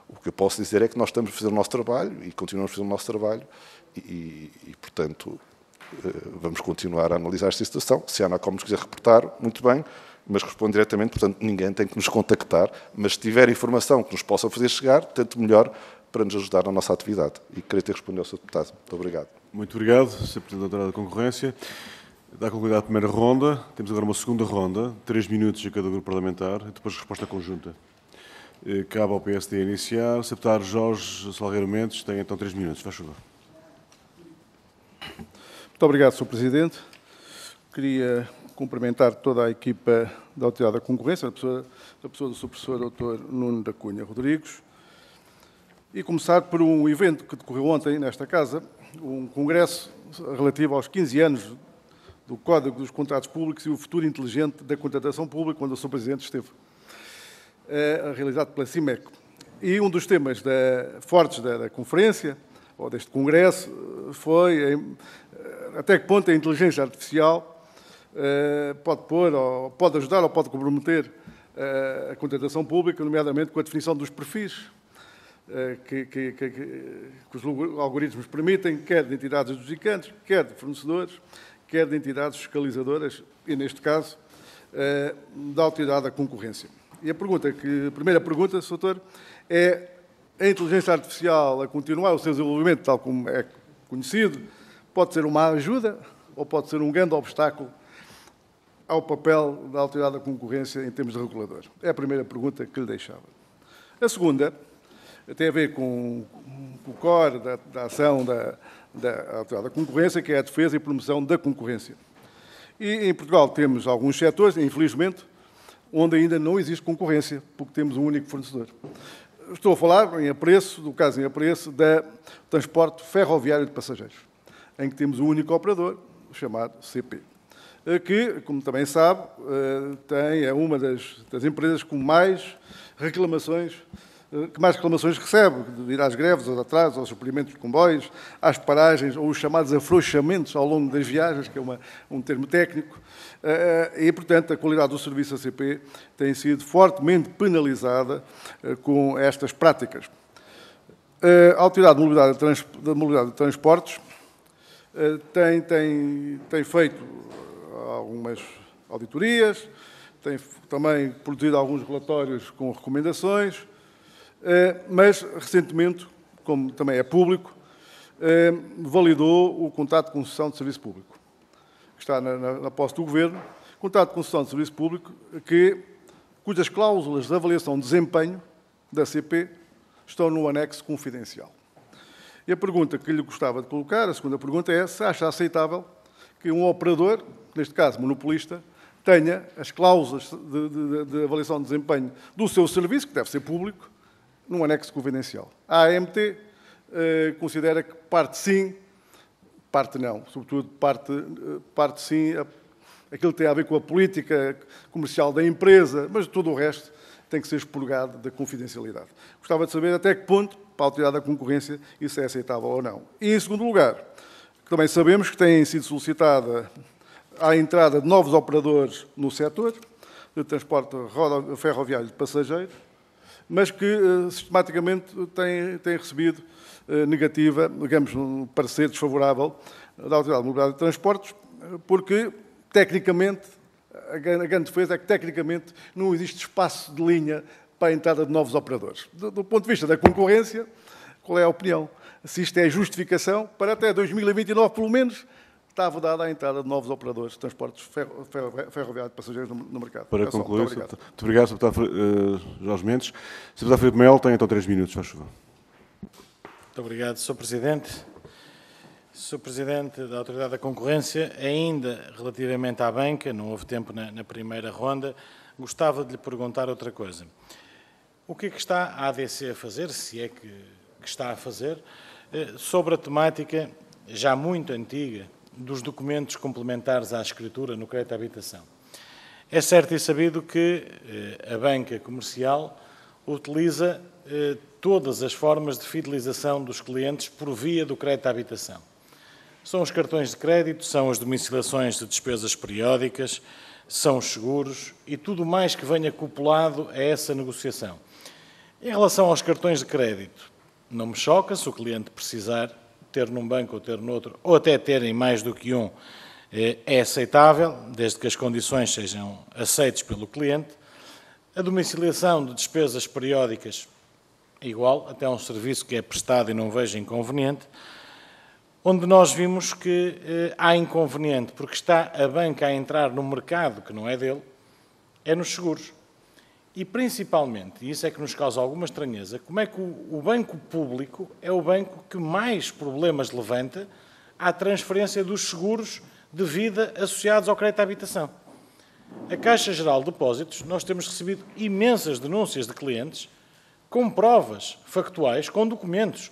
O que eu posso dizer é que nós estamos a fazer o nosso trabalho e continuamos a fazer o nosso trabalho e portanto, vamos continuar a analisar esta situação. Se a ANACOM nos quiser reportar, muito bem, mas responde diretamente, portanto, ninguém tem que nos contactar, mas se tiver informação que nos possa fazer chegar, tanto melhor para nos ajudar na nossa atividade. E queria ter respondido ao Sr. Deputado. Muito obrigado. Muito obrigado, Sr. Presidente da Autoridade da Concorrência. Dá concluída a primeira ronda. Temos agora uma segunda ronda, 3 minutos a cada grupo parlamentar, e depois resposta conjunta. Cabe ao PSD iniciar. O Sr. Deputado Jorge Salgueiro Mendes tem então 3 minutos. Faz favor. Muito obrigado, Sr. Presidente. Queria cumprimentar toda a equipa da Autoridade da Concorrência, da pessoa do Sr. Professor Dr. Nuno da Cunha Rodrigues, e começar por um evento que decorreu ontem nesta Casa, um congresso relativo aos 15 anos do Código dos Contratos Públicos e o futuro inteligente da contratação pública, onde o Sr. Presidente esteve, realizado pela CIMEC. E um dos temas fortes da conferência, ou deste congresso, foi até que ponto a inteligência artificial pode ajudar ou pode comprometer a contratação pública, nomeadamente com a definição dos perfis que os algoritmos permitem, quer de entidades adjudicantes, quer de fornecedores, quer de entidades fiscalizadoras, e neste caso, da Autoridade da Concorrência. E a primeira pergunta, Sr. Doutor, é: a inteligência artificial a continuar o seu desenvolvimento, tal como é conhecido, pode ser uma ajuda ou pode ser um grande obstáculo ao papel da Autoridade da Concorrência em termos de regulador? É a primeira pergunta que lhe deixava. A segunda tem a ver com o core da ação da Autoridade da Concorrência, que é a defesa e promoção da concorrência. E em Portugal temos alguns setores, infelizmente, onde ainda não existe concorrência, porque temos um único fornecedor. Estou a falar do caso em apreço do transporte ferroviário de passageiros, em que temos um único operador, chamado CP, que, como também sabe, é uma das empresas com mais reclamações recebe, devido às greves, aos atrasos, aos suprimentos de comboios, às paragens ou os chamados afrouxamentos ao longo das viagens, que é um termo técnico, e, portanto, a qualidade do serviço ACP tem sido fortemente penalizada com estas práticas. A Autoridade de Mobilidade de Transportes tem feito algumas auditorias, tem também produzido alguns relatórios com recomendações, mas, recentemente, como também é público, validou o contrato de concessão de serviço público, que está na posse do Governo, contrato de concessão de serviço público cujas cláusulas de avaliação de desempenho da CP estão no anexo confidencial. E a pergunta que lhe gostava de colocar, a segunda pergunta, é se acha aceitável que um operador, neste caso monopolista, tenha as cláusulas de avaliação de desempenho do seu serviço, que deve ser público, num anexo confidencial. A AMT considera que parte sim, parte não, sobretudo parte sim aquilo que tem a ver com a política comercial da empresa, mas tudo o resto tem que ser expurgado da confidencialidade. Gostava de saber até que ponto, para a Autoridade da Concorrência, isso é aceitável ou não. E, em segundo lugar, também sabemos que tem sido solicitada a entrada de novos operadores no setor de transporte ferroviário de passageiros, mas que sistematicamente tem recebido negativa, digamos, um parecer desfavorável da Autoridade de Mobilidade de Transportes, porque, tecnicamente, a grande defesa é que, tecnicamente, não existe espaço de linha para a entrada de novos operadores. Do ponto de vista da concorrência, qual é a opinião? Se isto é justificação para até 2029, pelo menos, estava dada a entrada de novos operadores de transportes ferroviários de passageiros no mercado. Para concluir, muito obrigado, Sr. Deputado Jorge Mendes. Sr. Deputado Filipe Melo, tem então 3 minutos, faz favor. Muito obrigado, Sr. Presidente. Sr. Presidente da Autoridade da Concorrência, ainda relativamente à banca, não houve tempo na primeira ronda, gostava de lhe perguntar outra coisa. O que é que está a ADC a fazer, se é que está a fazer, sobre a temática já muito antiga dos documentos complementares à escritura no crédito à habitação? É certo e sabido que a banca comercial utiliza todas as formas de fidelização dos clientes por via do crédito à habitação. São os cartões de crédito, são as domiciliações de despesas periódicas, são os seguros e tudo mais que venha acoplado a essa negociação. Em relação aos cartões de crédito, não me choca se o cliente precisar ter num banco ou ter noutro, ou até ter em mais do que um, é aceitável, desde que as condições sejam aceitas pelo cliente. A domiciliação de despesas periódicas, igual, até um serviço que é prestado e não vejo inconveniente. Onde nós vimos que há inconveniente, porque está a banca a entrar num mercado que não é dele, é nos seguros. E, principalmente, e isso é que nos causa alguma estranheza, como é que o banco público é o banco que mais problemas levanta à transferência dos seguros de vida associados ao crédito à habitação. A Caixa Geral de Depósitos, nós temos recebido imensas denúncias de clientes com provas factuais, com documentos,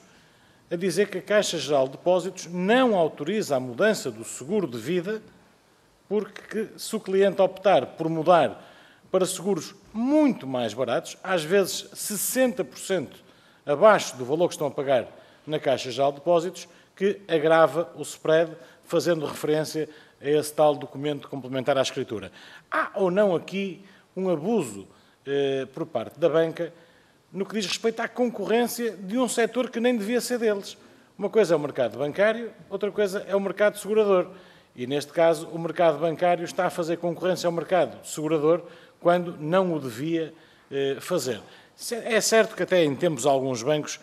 a dizer que a Caixa Geral de Depósitos não autoriza a mudança do seguro de vida, porque se o cliente optar por mudar para seguros muito mais baratos, às vezes 60% abaixo do valor que estão a pagar na Caixa Geral de Depósitos, que agrava o spread, fazendo referência a esse tal documento complementar à escritura. Há ou não aqui um abuso por parte da banca no que diz respeito à concorrência de um setor que nem devia ser deles? Uma coisa é o mercado bancário, outra coisa é o mercado segurador. E, neste caso, o mercado bancário está a fazer concorrência ao mercado segurador quando não o devia fazer. É certo que até em tempos alguns bancos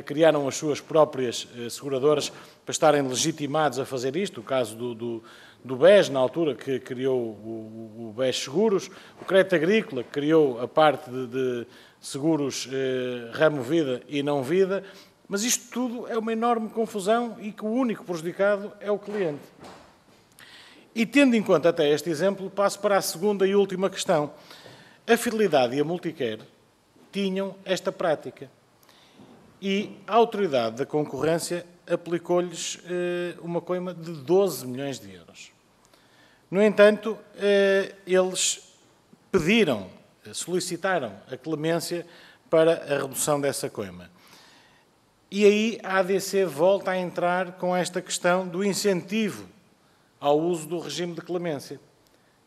criaram as suas próprias seguradoras para estarem legitimados a fazer isto, o caso do BES, na altura, que criou o BES Seguros, o Crédito Agrícola, que criou a parte de seguros ramo vida e não vida, mas isto tudo é uma enorme confusão e que o único prejudicado é o cliente. E, tendo em conta até este exemplo, passo para a segunda e última questão. A Fidelidade e a Multicare tinham esta prática e a Autoridade da Concorrência aplicou-lhes uma coima de 12 milhões de euros. No entanto, eles solicitaram a clemência para a redução dessa coima. E aí a ADC volta a entrar com esta questão do incentivo ao uso do regime de clemência,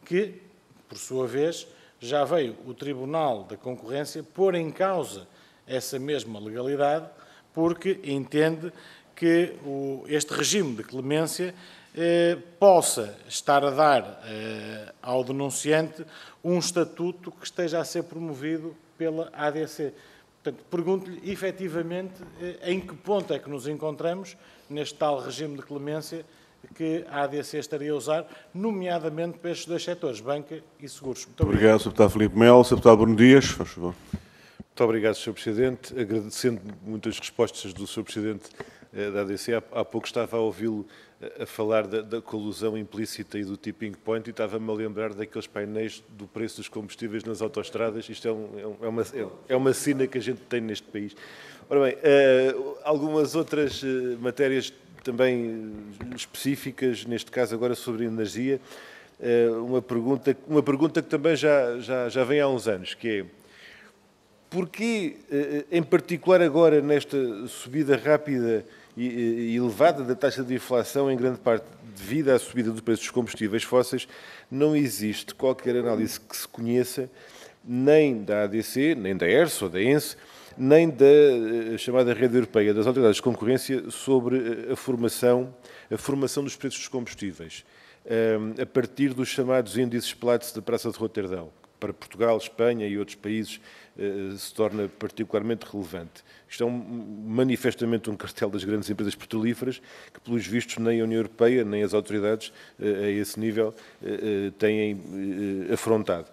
que, por sua vez, já veio o Tribunal da Concorrência pôr em causa essa mesma legalidade, porque entende que este regime de clemência possa estar a dar ao denunciante um estatuto que esteja a ser promovido pela ADC. Portanto, pergunto-lhe, efetivamente, em que ponto é que nos encontramos neste tal regime de clemência que a ADC estaria a usar, nomeadamente para estes dois setores, banca e seguros. Muito obrigado, Sr. Deputado Filipe Melo. Sr. Deputado Bruno Dias, faz favor. Muito obrigado, Sr. Presidente. Agradecendo muitas respostas do Sr. Presidente da ADC. Há pouco estava a ouvi-lo a falar da colusão implícita e do tipping point e estava-me a lembrar daqueles painéis do preço dos combustíveis nas autoestradas. Isto é uma sina que a gente tem neste país. Ora bem, algumas outras matérias também específicas, neste caso agora sobre energia. Uma pergunta que também já vem há uns anos, que é: porquê, em particular agora, nesta subida rápida e elevada da taxa de inflação, em grande parte devido à subida do preço dos combustíveis fósseis, não existe qualquer análise que se conheça, nem da ADC, nem da ERSO, ou da ENSE, nem da chamada Rede Europeia das Autoridades de Concorrência sobre a formação dos preços dos combustíveis, a partir dos chamados índices Platts da Praça de Roterdão. Para Portugal, Espanha e outros países se torna particularmente relevante. Isto é manifestamente um cartel das grandes empresas petrolíferas que, pelos vistos, nem a União Europeia, nem as autoridades a esse nível têm afrontado.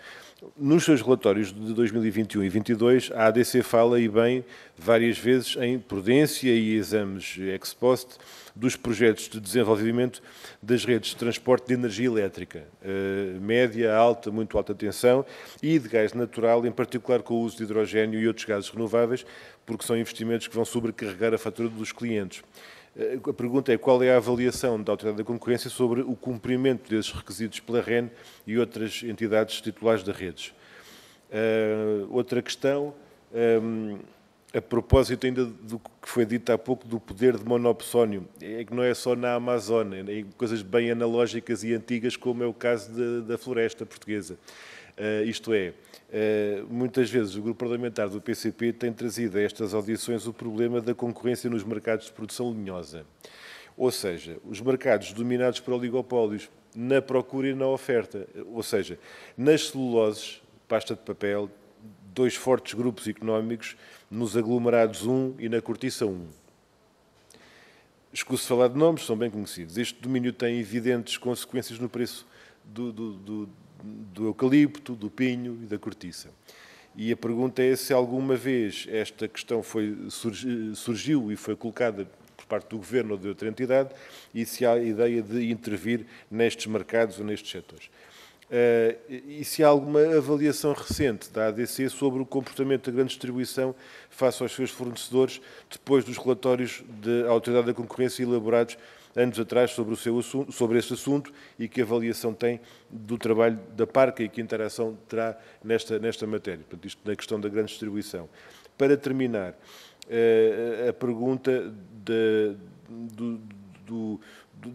Nos seus relatórios de 2021 e 2022, a ADC fala, e bem, várias vezes em prudência e exames ex post dos projetos de desenvolvimento das redes de transporte de energia elétrica, média, alta, muito alta tensão, e de gás natural, em particular com o uso de hidrogénio e outros gases renováveis, porque são investimentos que vão sobrecarregar a fatura dos clientes. A pergunta é: qual é a avaliação da Autoridade da Concorrência sobre o cumprimento desses requisitos pela REN e outras entidades titulares das redes? Outra questão, a propósito ainda do que foi dito há pouco do poder de monopsónio, é que não é só na Amazónia, é coisas bem analógicas e antigas, como é o caso da floresta portuguesa. Isto é, muitas vezes o grupo parlamentar do PCP tem trazido a estas audições o problema da concorrência nos mercados de produção lenhosa. Ou seja, os mercados dominados por oligopólios na procura e na oferta. Ou seja, nas celuloses, pasta de papel, dois fortes grupos económicos, nos aglomerados 1 e na cortiça 1. Escuso falar de nomes, são bem conhecidos. Este domínio tem evidentes consequências no preço do eucalipto, do pinho e da cortiça. E a pergunta é se alguma vez esta questão surgiu e foi colocada por parte do Governo ou de outra entidade, e se há a ideia de intervir nestes mercados ou nestes setores. E se há alguma avaliação recente da ADC sobre o comportamento da grande distribuição face aos seus fornecedores, depois dos relatórios da Autoridade da Concorrência elaborados anos atrás sobre este assunto, e que avaliação tem do trabalho da Parca e que interação terá nesta matéria. Portanto, isto na questão da grande distribuição. Para terminar, a pergunta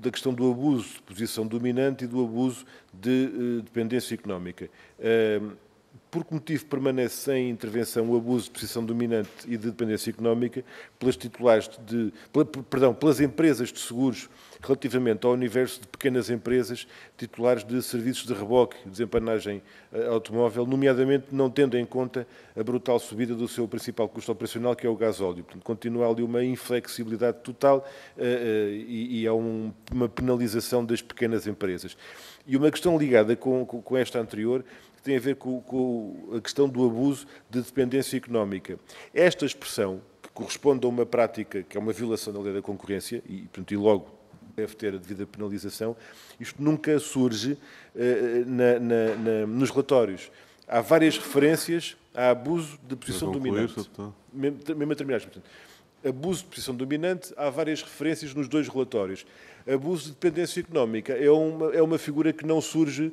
da questão do abuso de posição dominante e do abuso de dependência económica. Por que motivo permanece sem intervenção o abuso de posição dominante e de dependência económica pelas empresas de seguros relativamente ao universo de pequenas empresas titulares de serviços de reboque e desempanagem automóvel, nomeadamente não tendo em conta a brutal subida do seu principal custo operacional, que é o gasóleo? Portanto, continua ali uma inflexibilidade total e há uma penalização das pequenas empresas. E uma questão ligada com esta anterior, tem a ver com a questão do abuso de dependência económica. Esta expressão, que corresponde a uma prática que é uma violação da lei da concorrência, e logo deve ter a devida penalização, isto nunca surge nos relatórios. Há várias referências a abuso de posição dominante. Mesmo a terminar, portanto, abuso de posição dominante, há várias referências nos dois relatórios. Abuso de dependência económica é uma figura que não surge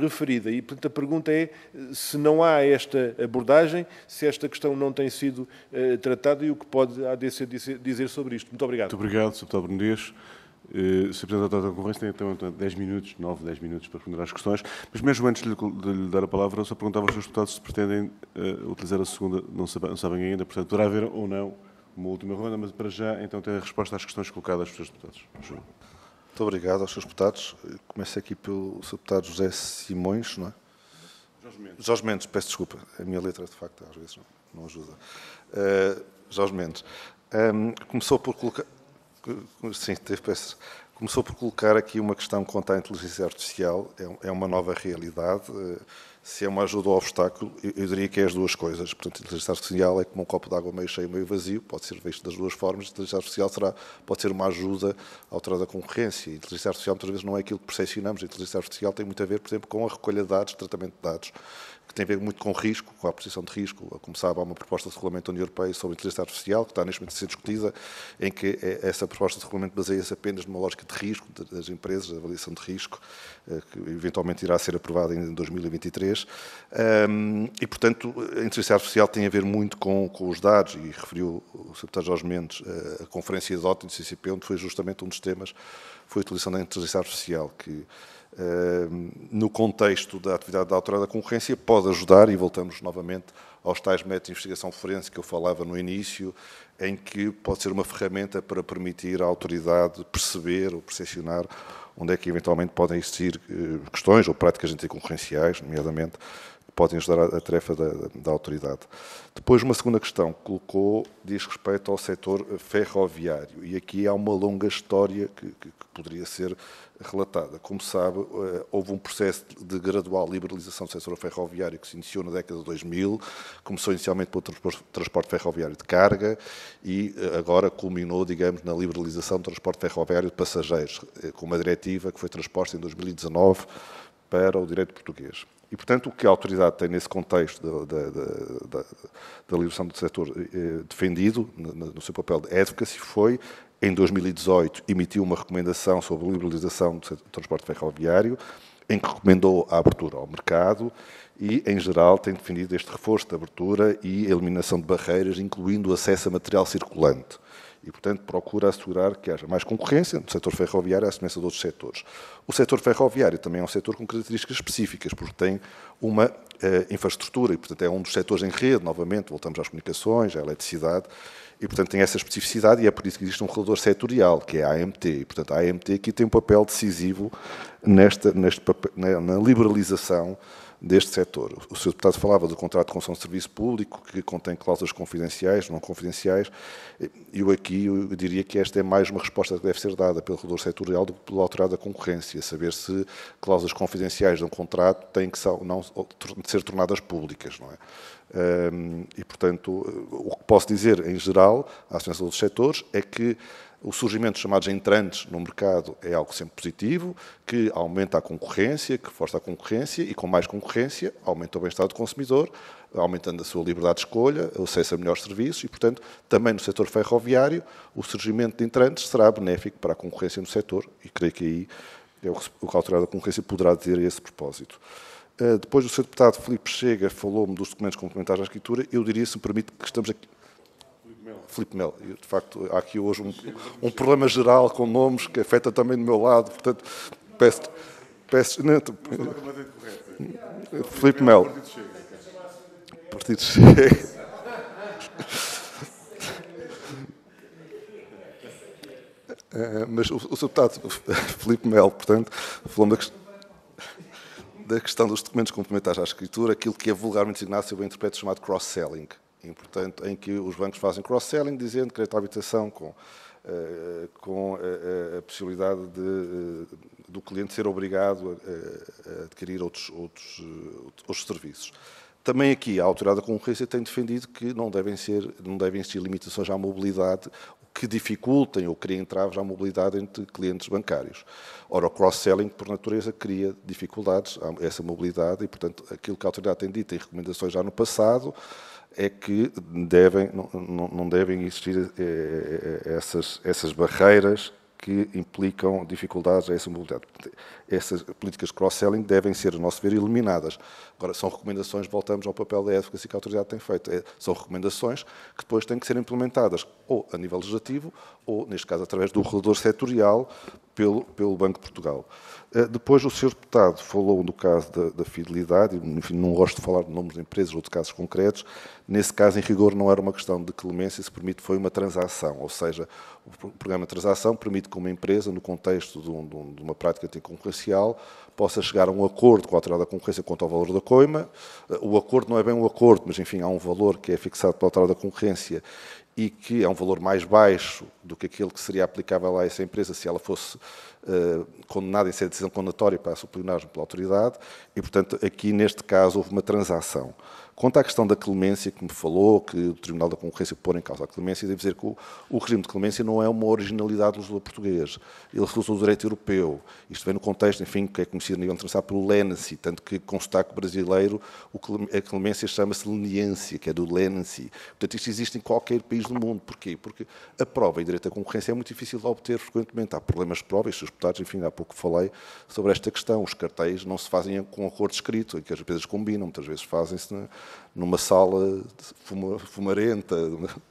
referida. E, portanto, a pergunta é se não há esta abordagem, se esta questão não tem sido tratada e o que pode a ADC dizer sobre isto. Muito obrigado. Muito obrigado, Sr. Deputado Bruno Dias. Sr. Presidente da Concorrência tem então 10 minutos para responder às questões, mas mesmo antes de lhe dar a palavra, eu só perguntava aos seus deputados se pretendem utilizar a segunda, não sabem ainda, portanto, poderá haver ou não uma última ronda, mas para já, então, ter a resposta às questões colocadas pelos seus deputados. João. Muito obrigado aos seus deputados. Começo aqui pelo Sr. Deputado José Simões, não é? Jorge Mendes, peço desculpa. A minha letra, de facto, às vezes não ajuda. Jorge Mendes. Começou por colocar... Sim, começou por colocar aqui uma questão quanto à inteligência artificial. É uma nova realidade. Se é uma ajuda ou obstáculo, eu diria que é as duas coisas. Portanto, a inteligência artificial é como um copo de água meio cheio, meio vazio, pode ser visto das duas formas. A inteligência artificial pode ser uma ajuda à autoridade da concorrência. A inteligência artificial, muitas vezes, não é aquilo que percepcionamos. A inteligência artificial tem muito a ver, por exemplo, com a recolha de dados, tratamento de dados, que tem a ver muito com risco, com a posição de risco. Como sabe, há uma proposta de regulamento da União Europeia sobre inteligência artificial, que está neste momento a ser discutida, em que essa proposta de regulamento baseia-se apenas numa lógica de risco das empresas, de avaliação de risco, que eventualmente irá ser aprovada em 2023. E, portanto, a inteligência artificial tem a ver muito com os dados, e referiu o Sr. Deputado Jorge Mendes a conferência de OTI do CCP, onde foi justamente um dos temas, foi a utilização da inteligência artificial, que no contexto da atividade da autoridade da concorrência pode ajudar, e voltamos novamente aos tais métodos de investigação forense que eu falava no início, em que pode ser uma ferramenta para permitir à autoridade perceber ou percepcionar onde é que eventualmente podem existir questões ou práticas anticoncorrenciais, nomeadamente, que podem ajudar a tarefa da autoridade. Depois, uma segunda questão que colocou diz respeito ao setor ferroviário, e aqui há uma longa história que poderia ser relatada. Como sabe, houve um processo de gradual liberalização do setor ferroviário que se iniciou na década de 2000, começou inicialmente pelo transporte ferroviário de carga e agora culminou, digamos, na liberalização do transporte ferroviário de passageiros, com uma diretiva que foi transposta em 2019 para o direito português. E, portanto, o que a autoridade tem nesse contexto da liberalização do setor defendido, no seu papel de advocacy, foi, em 2018, emitiu uma recomendação sobre a liberalização do transporte ferroviário, em que recomendou a abertura ao mercado e, em geral, tem defendido este reforço de abertura e eliminação de barreiras, incluindo o acesso a material circulante. E, portanto, procura assegurar que haja mais concorrência no setor ferroviário à semelhança de outros setores. O setor ferroviário também é um setor com características específicas, porque tem uma infraestrutura e, portanto, é um dos setores em rede, novamente, voltamos às comunicações, à eletricidade, e, portanto, tem essa especificidade e é por isso que existe um regulador setorial, que é a AMT. E, portanto, a AMT aqui tem um papel decisivo na liberalização deste setor. O Sr. Deputado falava do contrato de concessão de serviço público, que contém cláusulas confidenciais, não confidenciais. Eu diria que esta é mais uma resposta que deve ser dada pelo regulador setorial do que pela autoridade da concorrência, saber se cláusulas confidenciais de um contrato têm que não ser tornadas públicas, não é? E, portanto, o que posso dizer, em geral, à semelhança de outros setores, é que o surgimento de chamados entrantes no mercado é algo sempre positivo, que aumenta a concorrência, que força a concorrência, e com mais concorrência aumenta o bem-estar do consumidor, aumentando a sua liberdade de escolha, o acesso a melhores serviços e, portanto, também no setor ferroviário, o surgimento de entrantes será benéfico para a concorrência no setor, e creio que aí é o que a autoridade da concorrência poderá dizer a esse propósito. Depois o Sr. Deputado Filipe Chega falou-me dos documentos complementares à escritura. Eu diria, se me permite, que estamos aqui... Filipe Melo. De facto, há aqui hoje um problema geral com nomes que afeta também do meu lado. Portanto, peço não, Filipe Melo. Partido Chega. Mas o Sr. Deputado Filipe Melo, portanto, falou-me da questão dos documentos complementares à escritura, aquilo que é vulgarmente designado, se eu bem interpreto, chamado cross-selling, em que os bancos fazem cross-selling, dizendo crédito à habitação com a possibilidade do cliente ser obrigado a adquirir outros serviços. Também aqui a autoridade da concorrência tem defendido que não devem existir limitações à mobilidade que dificultem ou criem entraves à mobilidade entre clientes bancários. Ora, o cross-selling, por natureza, cria dificuldades a essa mobilidade e, portanto, aquilo que a autoridade tem dito em recomendações já no passado é que não devem existir essas barreiras que implicam dificuldades a essa mobilidade. Essas políticas de cross-selling devem ser, a nosso ver, eliminadas. Agora, são recomendações, voltamos ao papel da advocacy que a autoridade tem feito. São recomendações que depois têm que ser implementadas ou a nível legislativo ou, neste caso, através do regulador setorial pelo Banco de Portugal. Depois, o Sr. Deputado falou do caso da fidelidade, enfim, não gosto de falar de nomes de empresas ou de casos concretos. Nesse caso, em rigor, não era uma questão de clemência, se permite, foi uma transação, ou seja, o programa de transação permite que uma empresa, no contexto de uma prática anticoncorrencial, possa chegar a um acordo com a autoridade da concorrência quanto ao valor da coima. O acordo não é bem um acordo, mas, enfim, há um valor que é fixado pela autoridade da concorrência e que é um valor mais baixo do que aquele que seria aplicável a essa empresa se ela fosse condenada em sede de decisão condenatória para a suplemenagem pela autoridade e, portanto, aqui neste caso houve uma transação. Quanto à questão da clemência que me falou, que o Tribunal da Concorrência pôr em causa a clemência, devo dizer que o regime de clemência não é uma originalidade do legislador português. Ele resulta do direito europeu. Isto vem no contexto, enfim, que é conhecido a nível internacional pelo leniency, tanto que com o sotaque brasileiro a clemência chama-se leniência, que é do leniency. Portanto, isto existe em qualquer país do mundo. Porquê? Porque a prova em direito à concorrência é muito difícil de obter frequentemente. Há problemas de prova, e os seus deputados, enfim, há pouco falei sobre esta questão. Os cartéis não se fazem com acordo escrito, em que as empresas combinam, muitas vezes fazem-se numa sala fumarenta,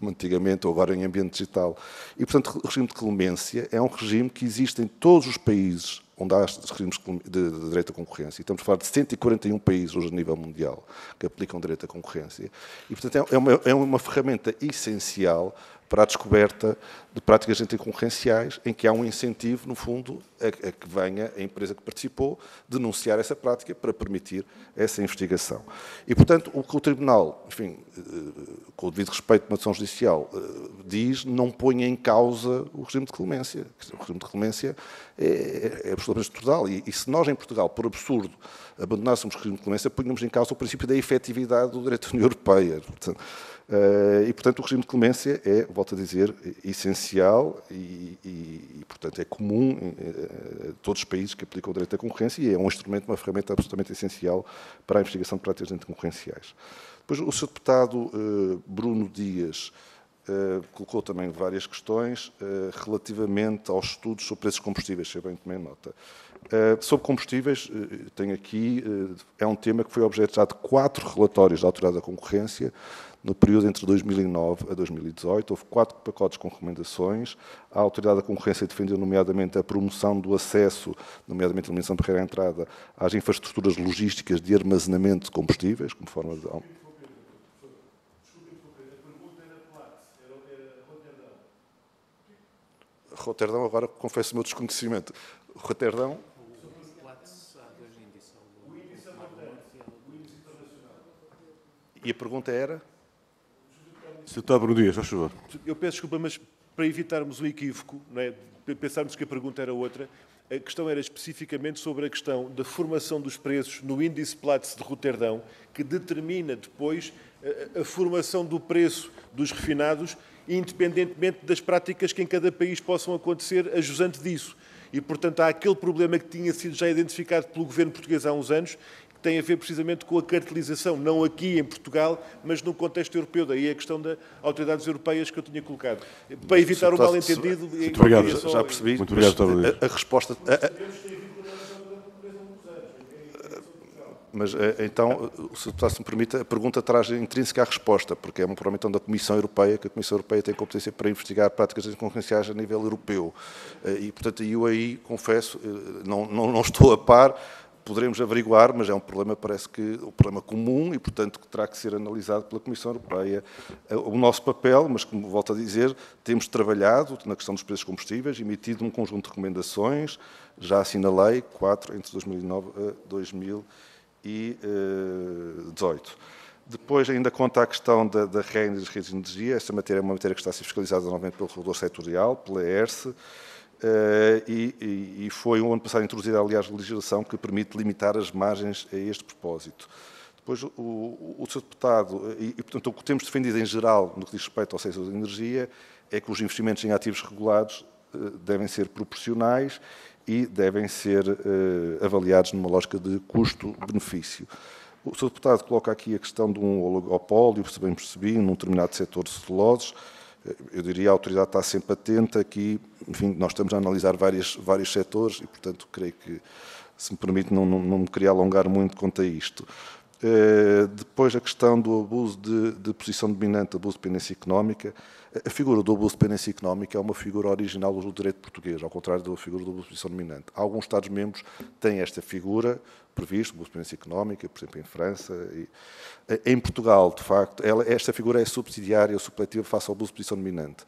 antigamente ou agora em ambiente digital. E, portanto, o regime de clemência é um regime que existe em todos os países onde há regimes de direito à concorrência. E estamos a falar de 141 países hoje a nível mundial que aplicam direito à concorrência. E, portanto, é uma ferramenta essencial para a descoberta de práticas anticoncorrenciais, em que há um incentivo, no fundo, a que venha a empresa que participou denunciar essa prática para permitir essa investigação. E, portanto, o que o Tribunal, enfim, com o devido respeito à decisão judicial, diz, não põe em causa o regime de clemência. O regime de clemência é absolutamente estrutural. E se nós, em Portugal, por absurdo, abandonássemos o regime de clemência, punhamos em causa o princípio da efetividade do direito da União Europeia. Portanto, o regime de clemência é, volto a dizer, essencial e, portanto, é comum em todos os países que aplicam o direito à concorrência e é um instrumento, uma ferramenta absolutamente essencial para a investigação de práticas anticoncorrenciais. Depois, o Sr. Deputado Bruno Dias colocou também várias questões relativamente aos estudos sobre preços de combustíveis, se eu bem tomei nota. Sobre combustíveis, tenho aqui, é um tema que foi objeto já de 4 relatórios da Autoridade da Concorrência, no período entre 2009 a 2018, houve 4 pacotes com recomendações. A Autoridade da Concorrência defendeu, nomeadamente, a promoção do acesso, nomeadamente a eliminação de barreira à entrada, às infraestruturas logísticas de armazenamento de combustíveis, como forma de... Roterdão, agora confesso o meu desconhecimento. Roterdão... E a pergunta era? Sr. Deputado Bruno Dias, faz favor. Eu peço desculpa, mas para evitarmos o equívoco, não é, pensarmos que a pergunta era outra, a questão era especificamente sobre a questão da formação dos preços no índice Platts de Roterdão, que determina depois a formação do preço dos refinados, independentemente das práticas que em cada país possam acontecer, a jusante disso. E, portanto, há aquele problema que tinha sido já identificado pelo governo português há uns anos, que tem a ver precisamente com a cartelização, não aqui em Portugal, mas no contexto europeu. Daí a questão das autoridades europeias que eu tinha colocado. Para evitar o mal-entendido... Muito obrigado. Já percebi. Muito obrigado, Dr. A resposta... Mas, então, se me permite, a pergunta traz intrínseca a resposta, porque é uma provavelmente da Comissão Europeia, que a Comissão Europeia tem competência para investigar práticas anticoncorrenciais a nível europeu. E, portanto, eu aí, confesso, não estou a par, poderemos averiguar, mas é um problema, parece que, um problema comum e, portanto, que terá que ser analisado pela Comissão Europeia. O nosso papel, mas como volto a dizer, temos trabalhado na questão dos preços de combustíveis, emitido um conjunto de recomendações, já assinalei 4 entre 2009 a 2018. Depois, ainda quanto à questão da renda das redes de energia, esta matéria é uma matéria que está a ser fiscalizada novamente pelo regulador setorial, pela ERSE, e foi o ano passado introduzida, aliás, legislação que permite limitar as margens a este propósito. Depois, o Sr. Deputado, e portanto, o que temos defendido em geral no que diz respeito ao setor da energia é que os investimentos em ativos regulados devem ser proporcionais e devem ser avaliados numa lógica de custo-benefício. O Sr. Deputado coloca aqui a questão de um oligopólio, se bem percebi, num determinado setor de celuloses. Eu diria que a autoridade está sempre atenta aqui, enfim, nós estamos a analisar vários setores e, portanto, creio que, se me permite, não me queria alongar muito quanto a isto. Depois, a questão do abuso de posição dominante, abuso de dependência económica. A figura do abuso de dependência económica é uma figura original do direito português, ao contrário da figura do abuso de posição dominante. Alguns Estados-membros têm esta figura prevista, abuso de dependência económica, por exemplo, em França. Em Portugal, de facto, esta figura é subsidiária ou supletiva face ao abuso de posição dominante.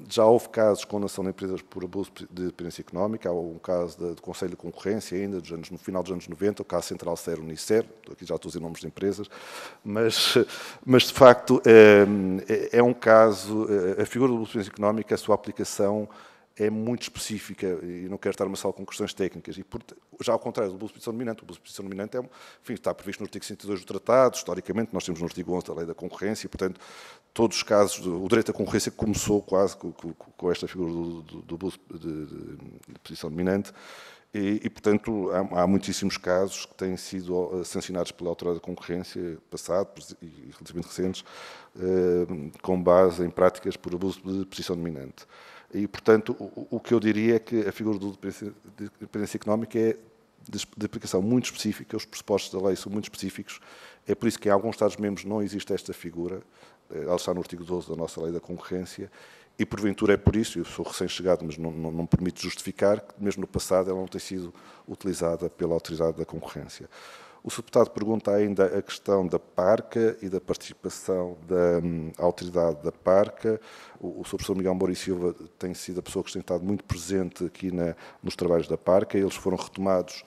Já houve casos de condenação de empresas por abuso de dependência económica. Há um caso do Conselho de Concorrência, ainda no final dos anos 90, o caso Central Ser Unicer, aqui já estou a dizer nomes de empresas, mas de facto é um caso, a figura do abuso de dependência económica, a sua aplicação é muito específica e não quero estar uma sala com questões técnicas. E, já ao contrário do abuso de posição dominante, o abuso de posição dominante está previsto no artigo 102 do Tratado, historicamente nós temos no artigo 11 da Lei da Concorrência, e, portanto, todos os casos, o direito à concorrência começou quase com esta figura do abuso de posição dominante, e, portanto, há muitíssimos casos que têm sido sancionados pela Autoridade da Concorrência, passados e relativamente recentes, com base em práticas por abuso de posição dominante. E, portanto, o que eu diria é que a figura de dependência económica é de aplicação muito específica, os pressupostos da lei são muito específicos, é por isso que em alguns Estados-membros não existe esta figura, ela está no artigo 12 da nossa lei da concorrência, e porventura é por isso, eu sou recém-chegado, mas não me permite justificar, que mesmo no passado ela não tem sido utilizada pela Autoridade da Concorrência. O Sr. Deputado pergunta ainda a questão da PARCA e da participação da autoridade da PARCA. O Sr. Professor Miguel Moura e Silva tem sido a pessoa que tem estado muito presente aqui nos trabalhos da PARCA. Eles foram retomados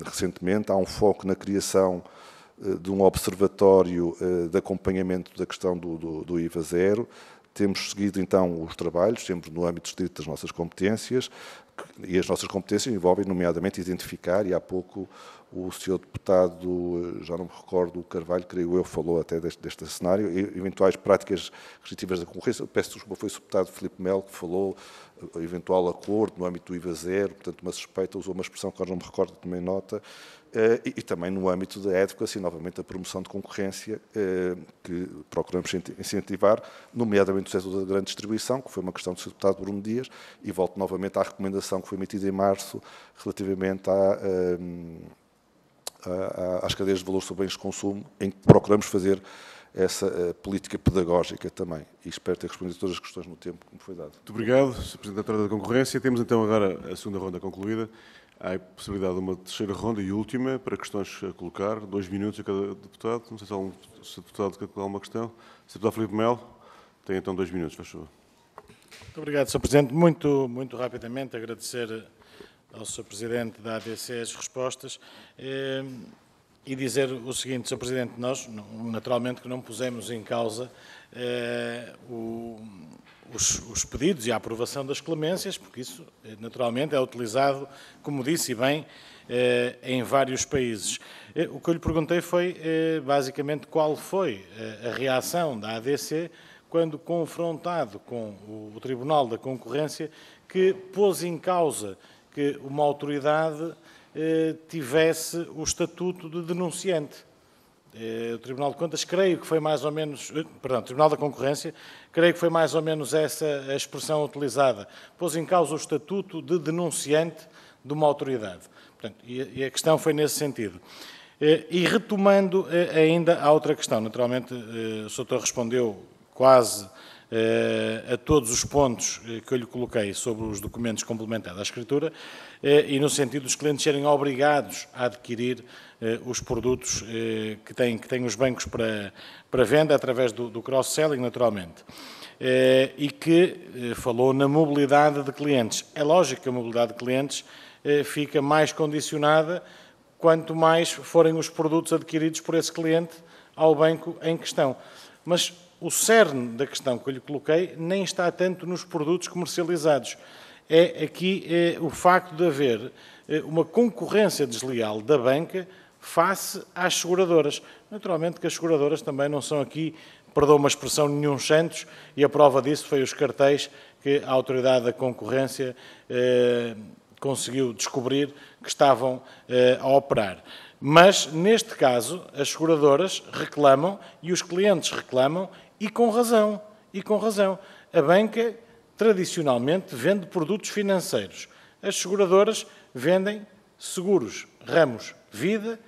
recentemente. Há um foco na criação de um observatório de acompanhamento da questão do IVA zero. Temos seguido, então, os trabalhos, sempre no âmbito estrito das nossas competências, e as nossas competências envolvem, nomeadamente, identificar, e há pouco o Sr. Deputado, já não me recordo, o Carvalho, creio eu, falou até deste cenário, eventuais práticas restritivas da concorrência. Peço desculpa, foi o Sr. Deputado Filipe Melo que falou, eventual acordo no âmbito do IVA zero, portanto, uma suspeita, usou uma expressão que agora não me recordo, também nota, e também no âmbito da advocacy, novamente a promoção de concorrência, que procuramos incentivar, nomeadamente o setor da grande distribuição, que foi uma questão do Sr. Deputado Bruno Dias, e volto novamente à recomendação que foi emitida em março, relativamente às cadeias de valor sobre bens de consumo, em que procuramos fazer essa política pedagógica também. E espero ter respondido a todas as questões no tempo que me foi dado. Muito obrigado, Sr. Presidente da Autoridade da Concorrência. Temos então agora a segunda ronda concluída. Há a possibilidade de uma terceira ronda e última para questões a colocar, 2 minutos a cada deputado. Não sei se há um deputado que quer alguma questão. Sr. Deputado Filipe Melo, tem então 2 minutos, faz favor. Muito obrigado, Sr. Presidente. Muito rapidamente agradecer ao Sr. Presidente da ADC as respostas e dizer o seguinte, Sr. Presidente, nós naturalmente que não pusemos em causa os pedidos e a aprovação das clemências, porque isso naturalmente é utilizado, como disse bem, em vários países. O que eu lhe perguntei foi basicamente qual foi a reação da ADC quando confrontado com o Tribunal da Concorrência, que pôs em causa que uma autoridade tivesse o estatuto de denunciante. O Tribunal de Contas, creio que foi mais ou menos, perdão, o Tribunal da Concorrência, creio que foi mais ou menos essa a expressão utilizada. Pôs em causa o estatuto de denunciante de uma autoridade. Portanto, e a questão foi nesse sentido. E retomando ainda a outra questão, naturalmente o Sr. Doutor respondeu quase a todos os pontos que eu lhe coloquei sobre os documentos complementares à escritura e no sentido dos clientes serem obrigados a adquirir os produtos que têm os bancos para venda através do cross-selling, naturalmente. E que falou na mobilidade de clientes. É lógico que a mobilidade de clientes fica mais condicionada quanto mais forem os produtos adquiridos por esse cliente ao banco em questão. Mas o cerne da questão que eu lhe coloquei nem está tanto nos produtos comercializados. É aqui o facto de haver uma concorrência desleal da banca face às seguradoras. Naturalmente que as seguradoras também não são aqui, perdoa uma expressão, nenhum santos, e a prova disso foi os cartéis que a Autoridade da Concorrência conseguiu descobrir que estavam a operar. Mas, neste caso, as seguradoras reclamam e os clientes reclamam, e com razão. A banca, tradicionalmente, vende produtos financeiros. As seguradoras vendem seguros, ramos, vida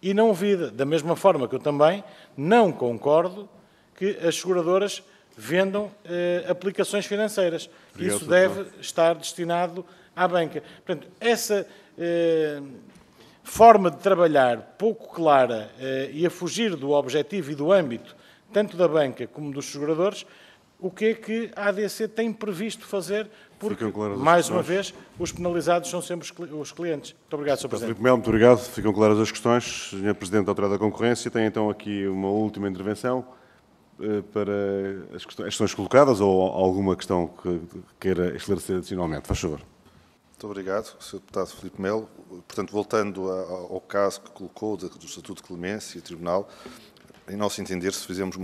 e não vida. Da mesma forma que eu também não concordo que as seguradoras vendam aplicações financeiras. Obrigado, isso deve estar destinado à banca. Portanto, essa forma de trabalhar pouco clara e a fugir do objetivo e do âmbito, tanto da banca como dos seguradores, o que é que a ADC tem previsto fazer, porque, claras as mais uma questões. vez, os penalizados são sempre os clientes. Muito obrigado, Sr. Presidente. Filipe Melo, muito obrigado. Ficam claras as questões. Sr. Presidente da Autoridade da Concorrência, tem então aqui uma última intervenção para as questões colocadas ou alguma questão que queira esclarecer adicionalmente. Faz favor. Muito obrigado, Sr. Deputado Filipe Melo. Portanto, voltando ao caso que colocou do Estatuto de Clemência e Tribunal, em nosso entender, se fizermos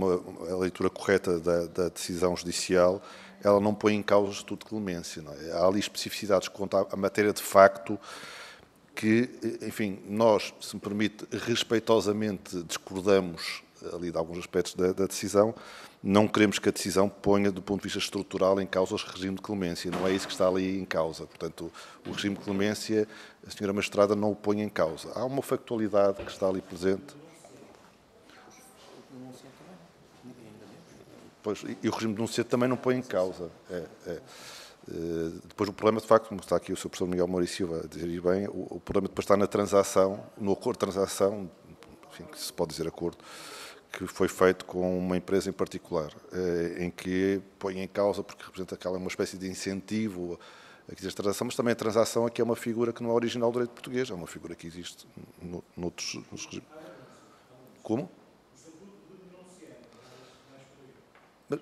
a leitura correta da decisão judicial, ela não põe em causa o Estatuto de Clemência. Não é? Há ali especificidades quanto à matéria de facto que, enfim, nós, se me permite, respeitosamente discordamos ali de alguns aspectos da decisão. Não queremos que a decisão ponha, do ponto de vista estrutural, em causa o regime de clemência. Não é isso que está ali em causa. Portanto, o regime de clemência, a senhora magistrada não o põe em causa. Há uma factualidade que está ali presente. Pois, e o regime de denunciante também não põe em causa. Depois o problema, de facto, como está aqui o Sr. Professor Miguel Moura e Silva a dizer bem, o problema depois está na transação, no acordo de transação, enfim, que se pode dizer acordo, que foi feito com uma empresa em particular, em que põe em causa, porque representa aquela uma espécie de incentivo a que existe transação, mas também a transação aqui é uma figura que não é original do direito português, é uma figura que existe noutros regimes. Como?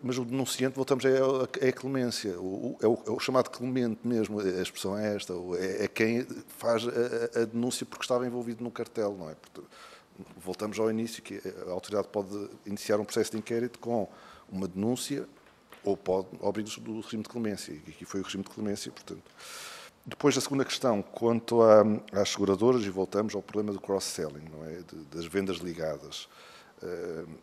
Mas o denunciante, voltamos, é a clemência, é o chamado clemente mesmo, a expressão é esta, é quem faz a denúncia porque estava envolvido no cartel, não é? Portanto, voltamos ao início, que a autoridade pode iniciar um processo de inquérito com uma denúncia ou pode abrir do regime de clemência, e aqui foi o regime de clemência, portanto. Depois, a segunda questão, quanto às seguradoras, e voltamos ao problema do cross-selling, não é? Das vendas ligadas.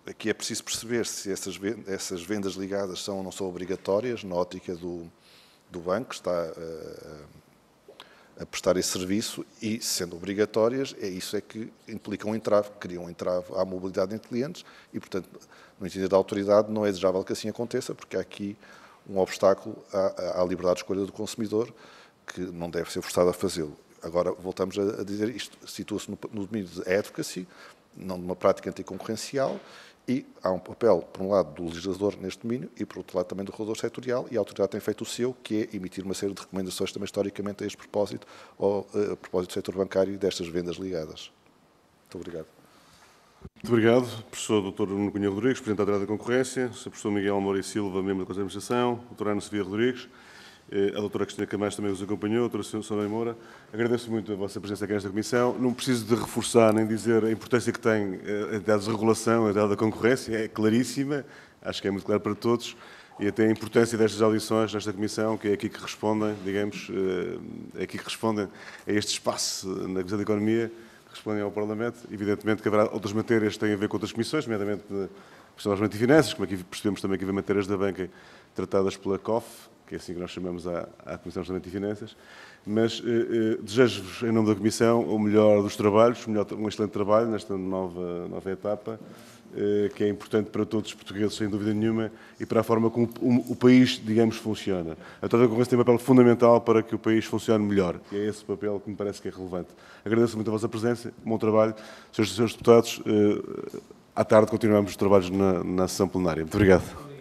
Aqui é preciso perceber se essas vendas ligadas são ou não são obrigatórias, na ótica do banco que está a prestar esse serviço, e, sendo obrigatórias, isso é que implica um entrave, cria um entrave à mobilidade entre clientes e, portanto, no entender da autoridade, não é desejável que assim aconteça, porque há aqui um obstáculo à liberdade de escolha do consumidor, que não deve ser forçado a fazê-lo. Agora, voltamos a dizer, isto situa-se no domínio de advocacy, não de uma prática anticoncorrencial, e há um papel, por um lado, do legislador neste domínio e, por outro lado, também do regulador setorial, e a autoridade tem feito o seu, que é emitir uma série de recomendações também historicamente a este propósito, a propósito do setor bancário e destas vendas ligadas. Muito obrigado. Muito obrigado, professor Dr. Nuno Cunha Rodrigues, Presidente da Autoridade da Concorrência, Sr. Professor Miguel Moura e Silva, membro da Conselho de Administração, Dra. Ana Sofia Rodrigues, a doutora Cristina Camacho também os acompanhou, a doutora Sônia Moura. Agradeço muito a vossa presença aqui nesta comissão. Não preciso de reforçar nem dizer a importância que tem a entidade de regulação, a entidade da concorrência, é claríssima, acho que é muito claro para todos, e até a importância destas audições nesta comissão, que é aqui que respondem, digamos, é aqui que respondem a este espaço na Comissão de Economia, que respondem ao Parlamento. Evidentemente que haverá outras matérias que têm a ver com outras comissões, nomeadamente de Orçamento e Finanças, como aqui percebemos também que haver matérias da banca tratadas pela COF, que é assim que nós chamamos à Comissão de Orçamento e Finanças, mas desejo-vos, em nome da Comissão, o melhor dos trabalhos, um excelente trabalho nesta nova etapa, que é importante para todos os portugueses, sem dúvida nenhuma, e para a forma como o país, digamos, funciona. A Autoridade da Concorrência tem um papel fundamental para que o país funcione melhor, e é esse papel que me parece que é relevante. Agradeço muito a vossa presença, bom trabalho. Senhores e senhores deputados, à tarde continuamos os trabalhos na sessão plenária. Muito obrigado.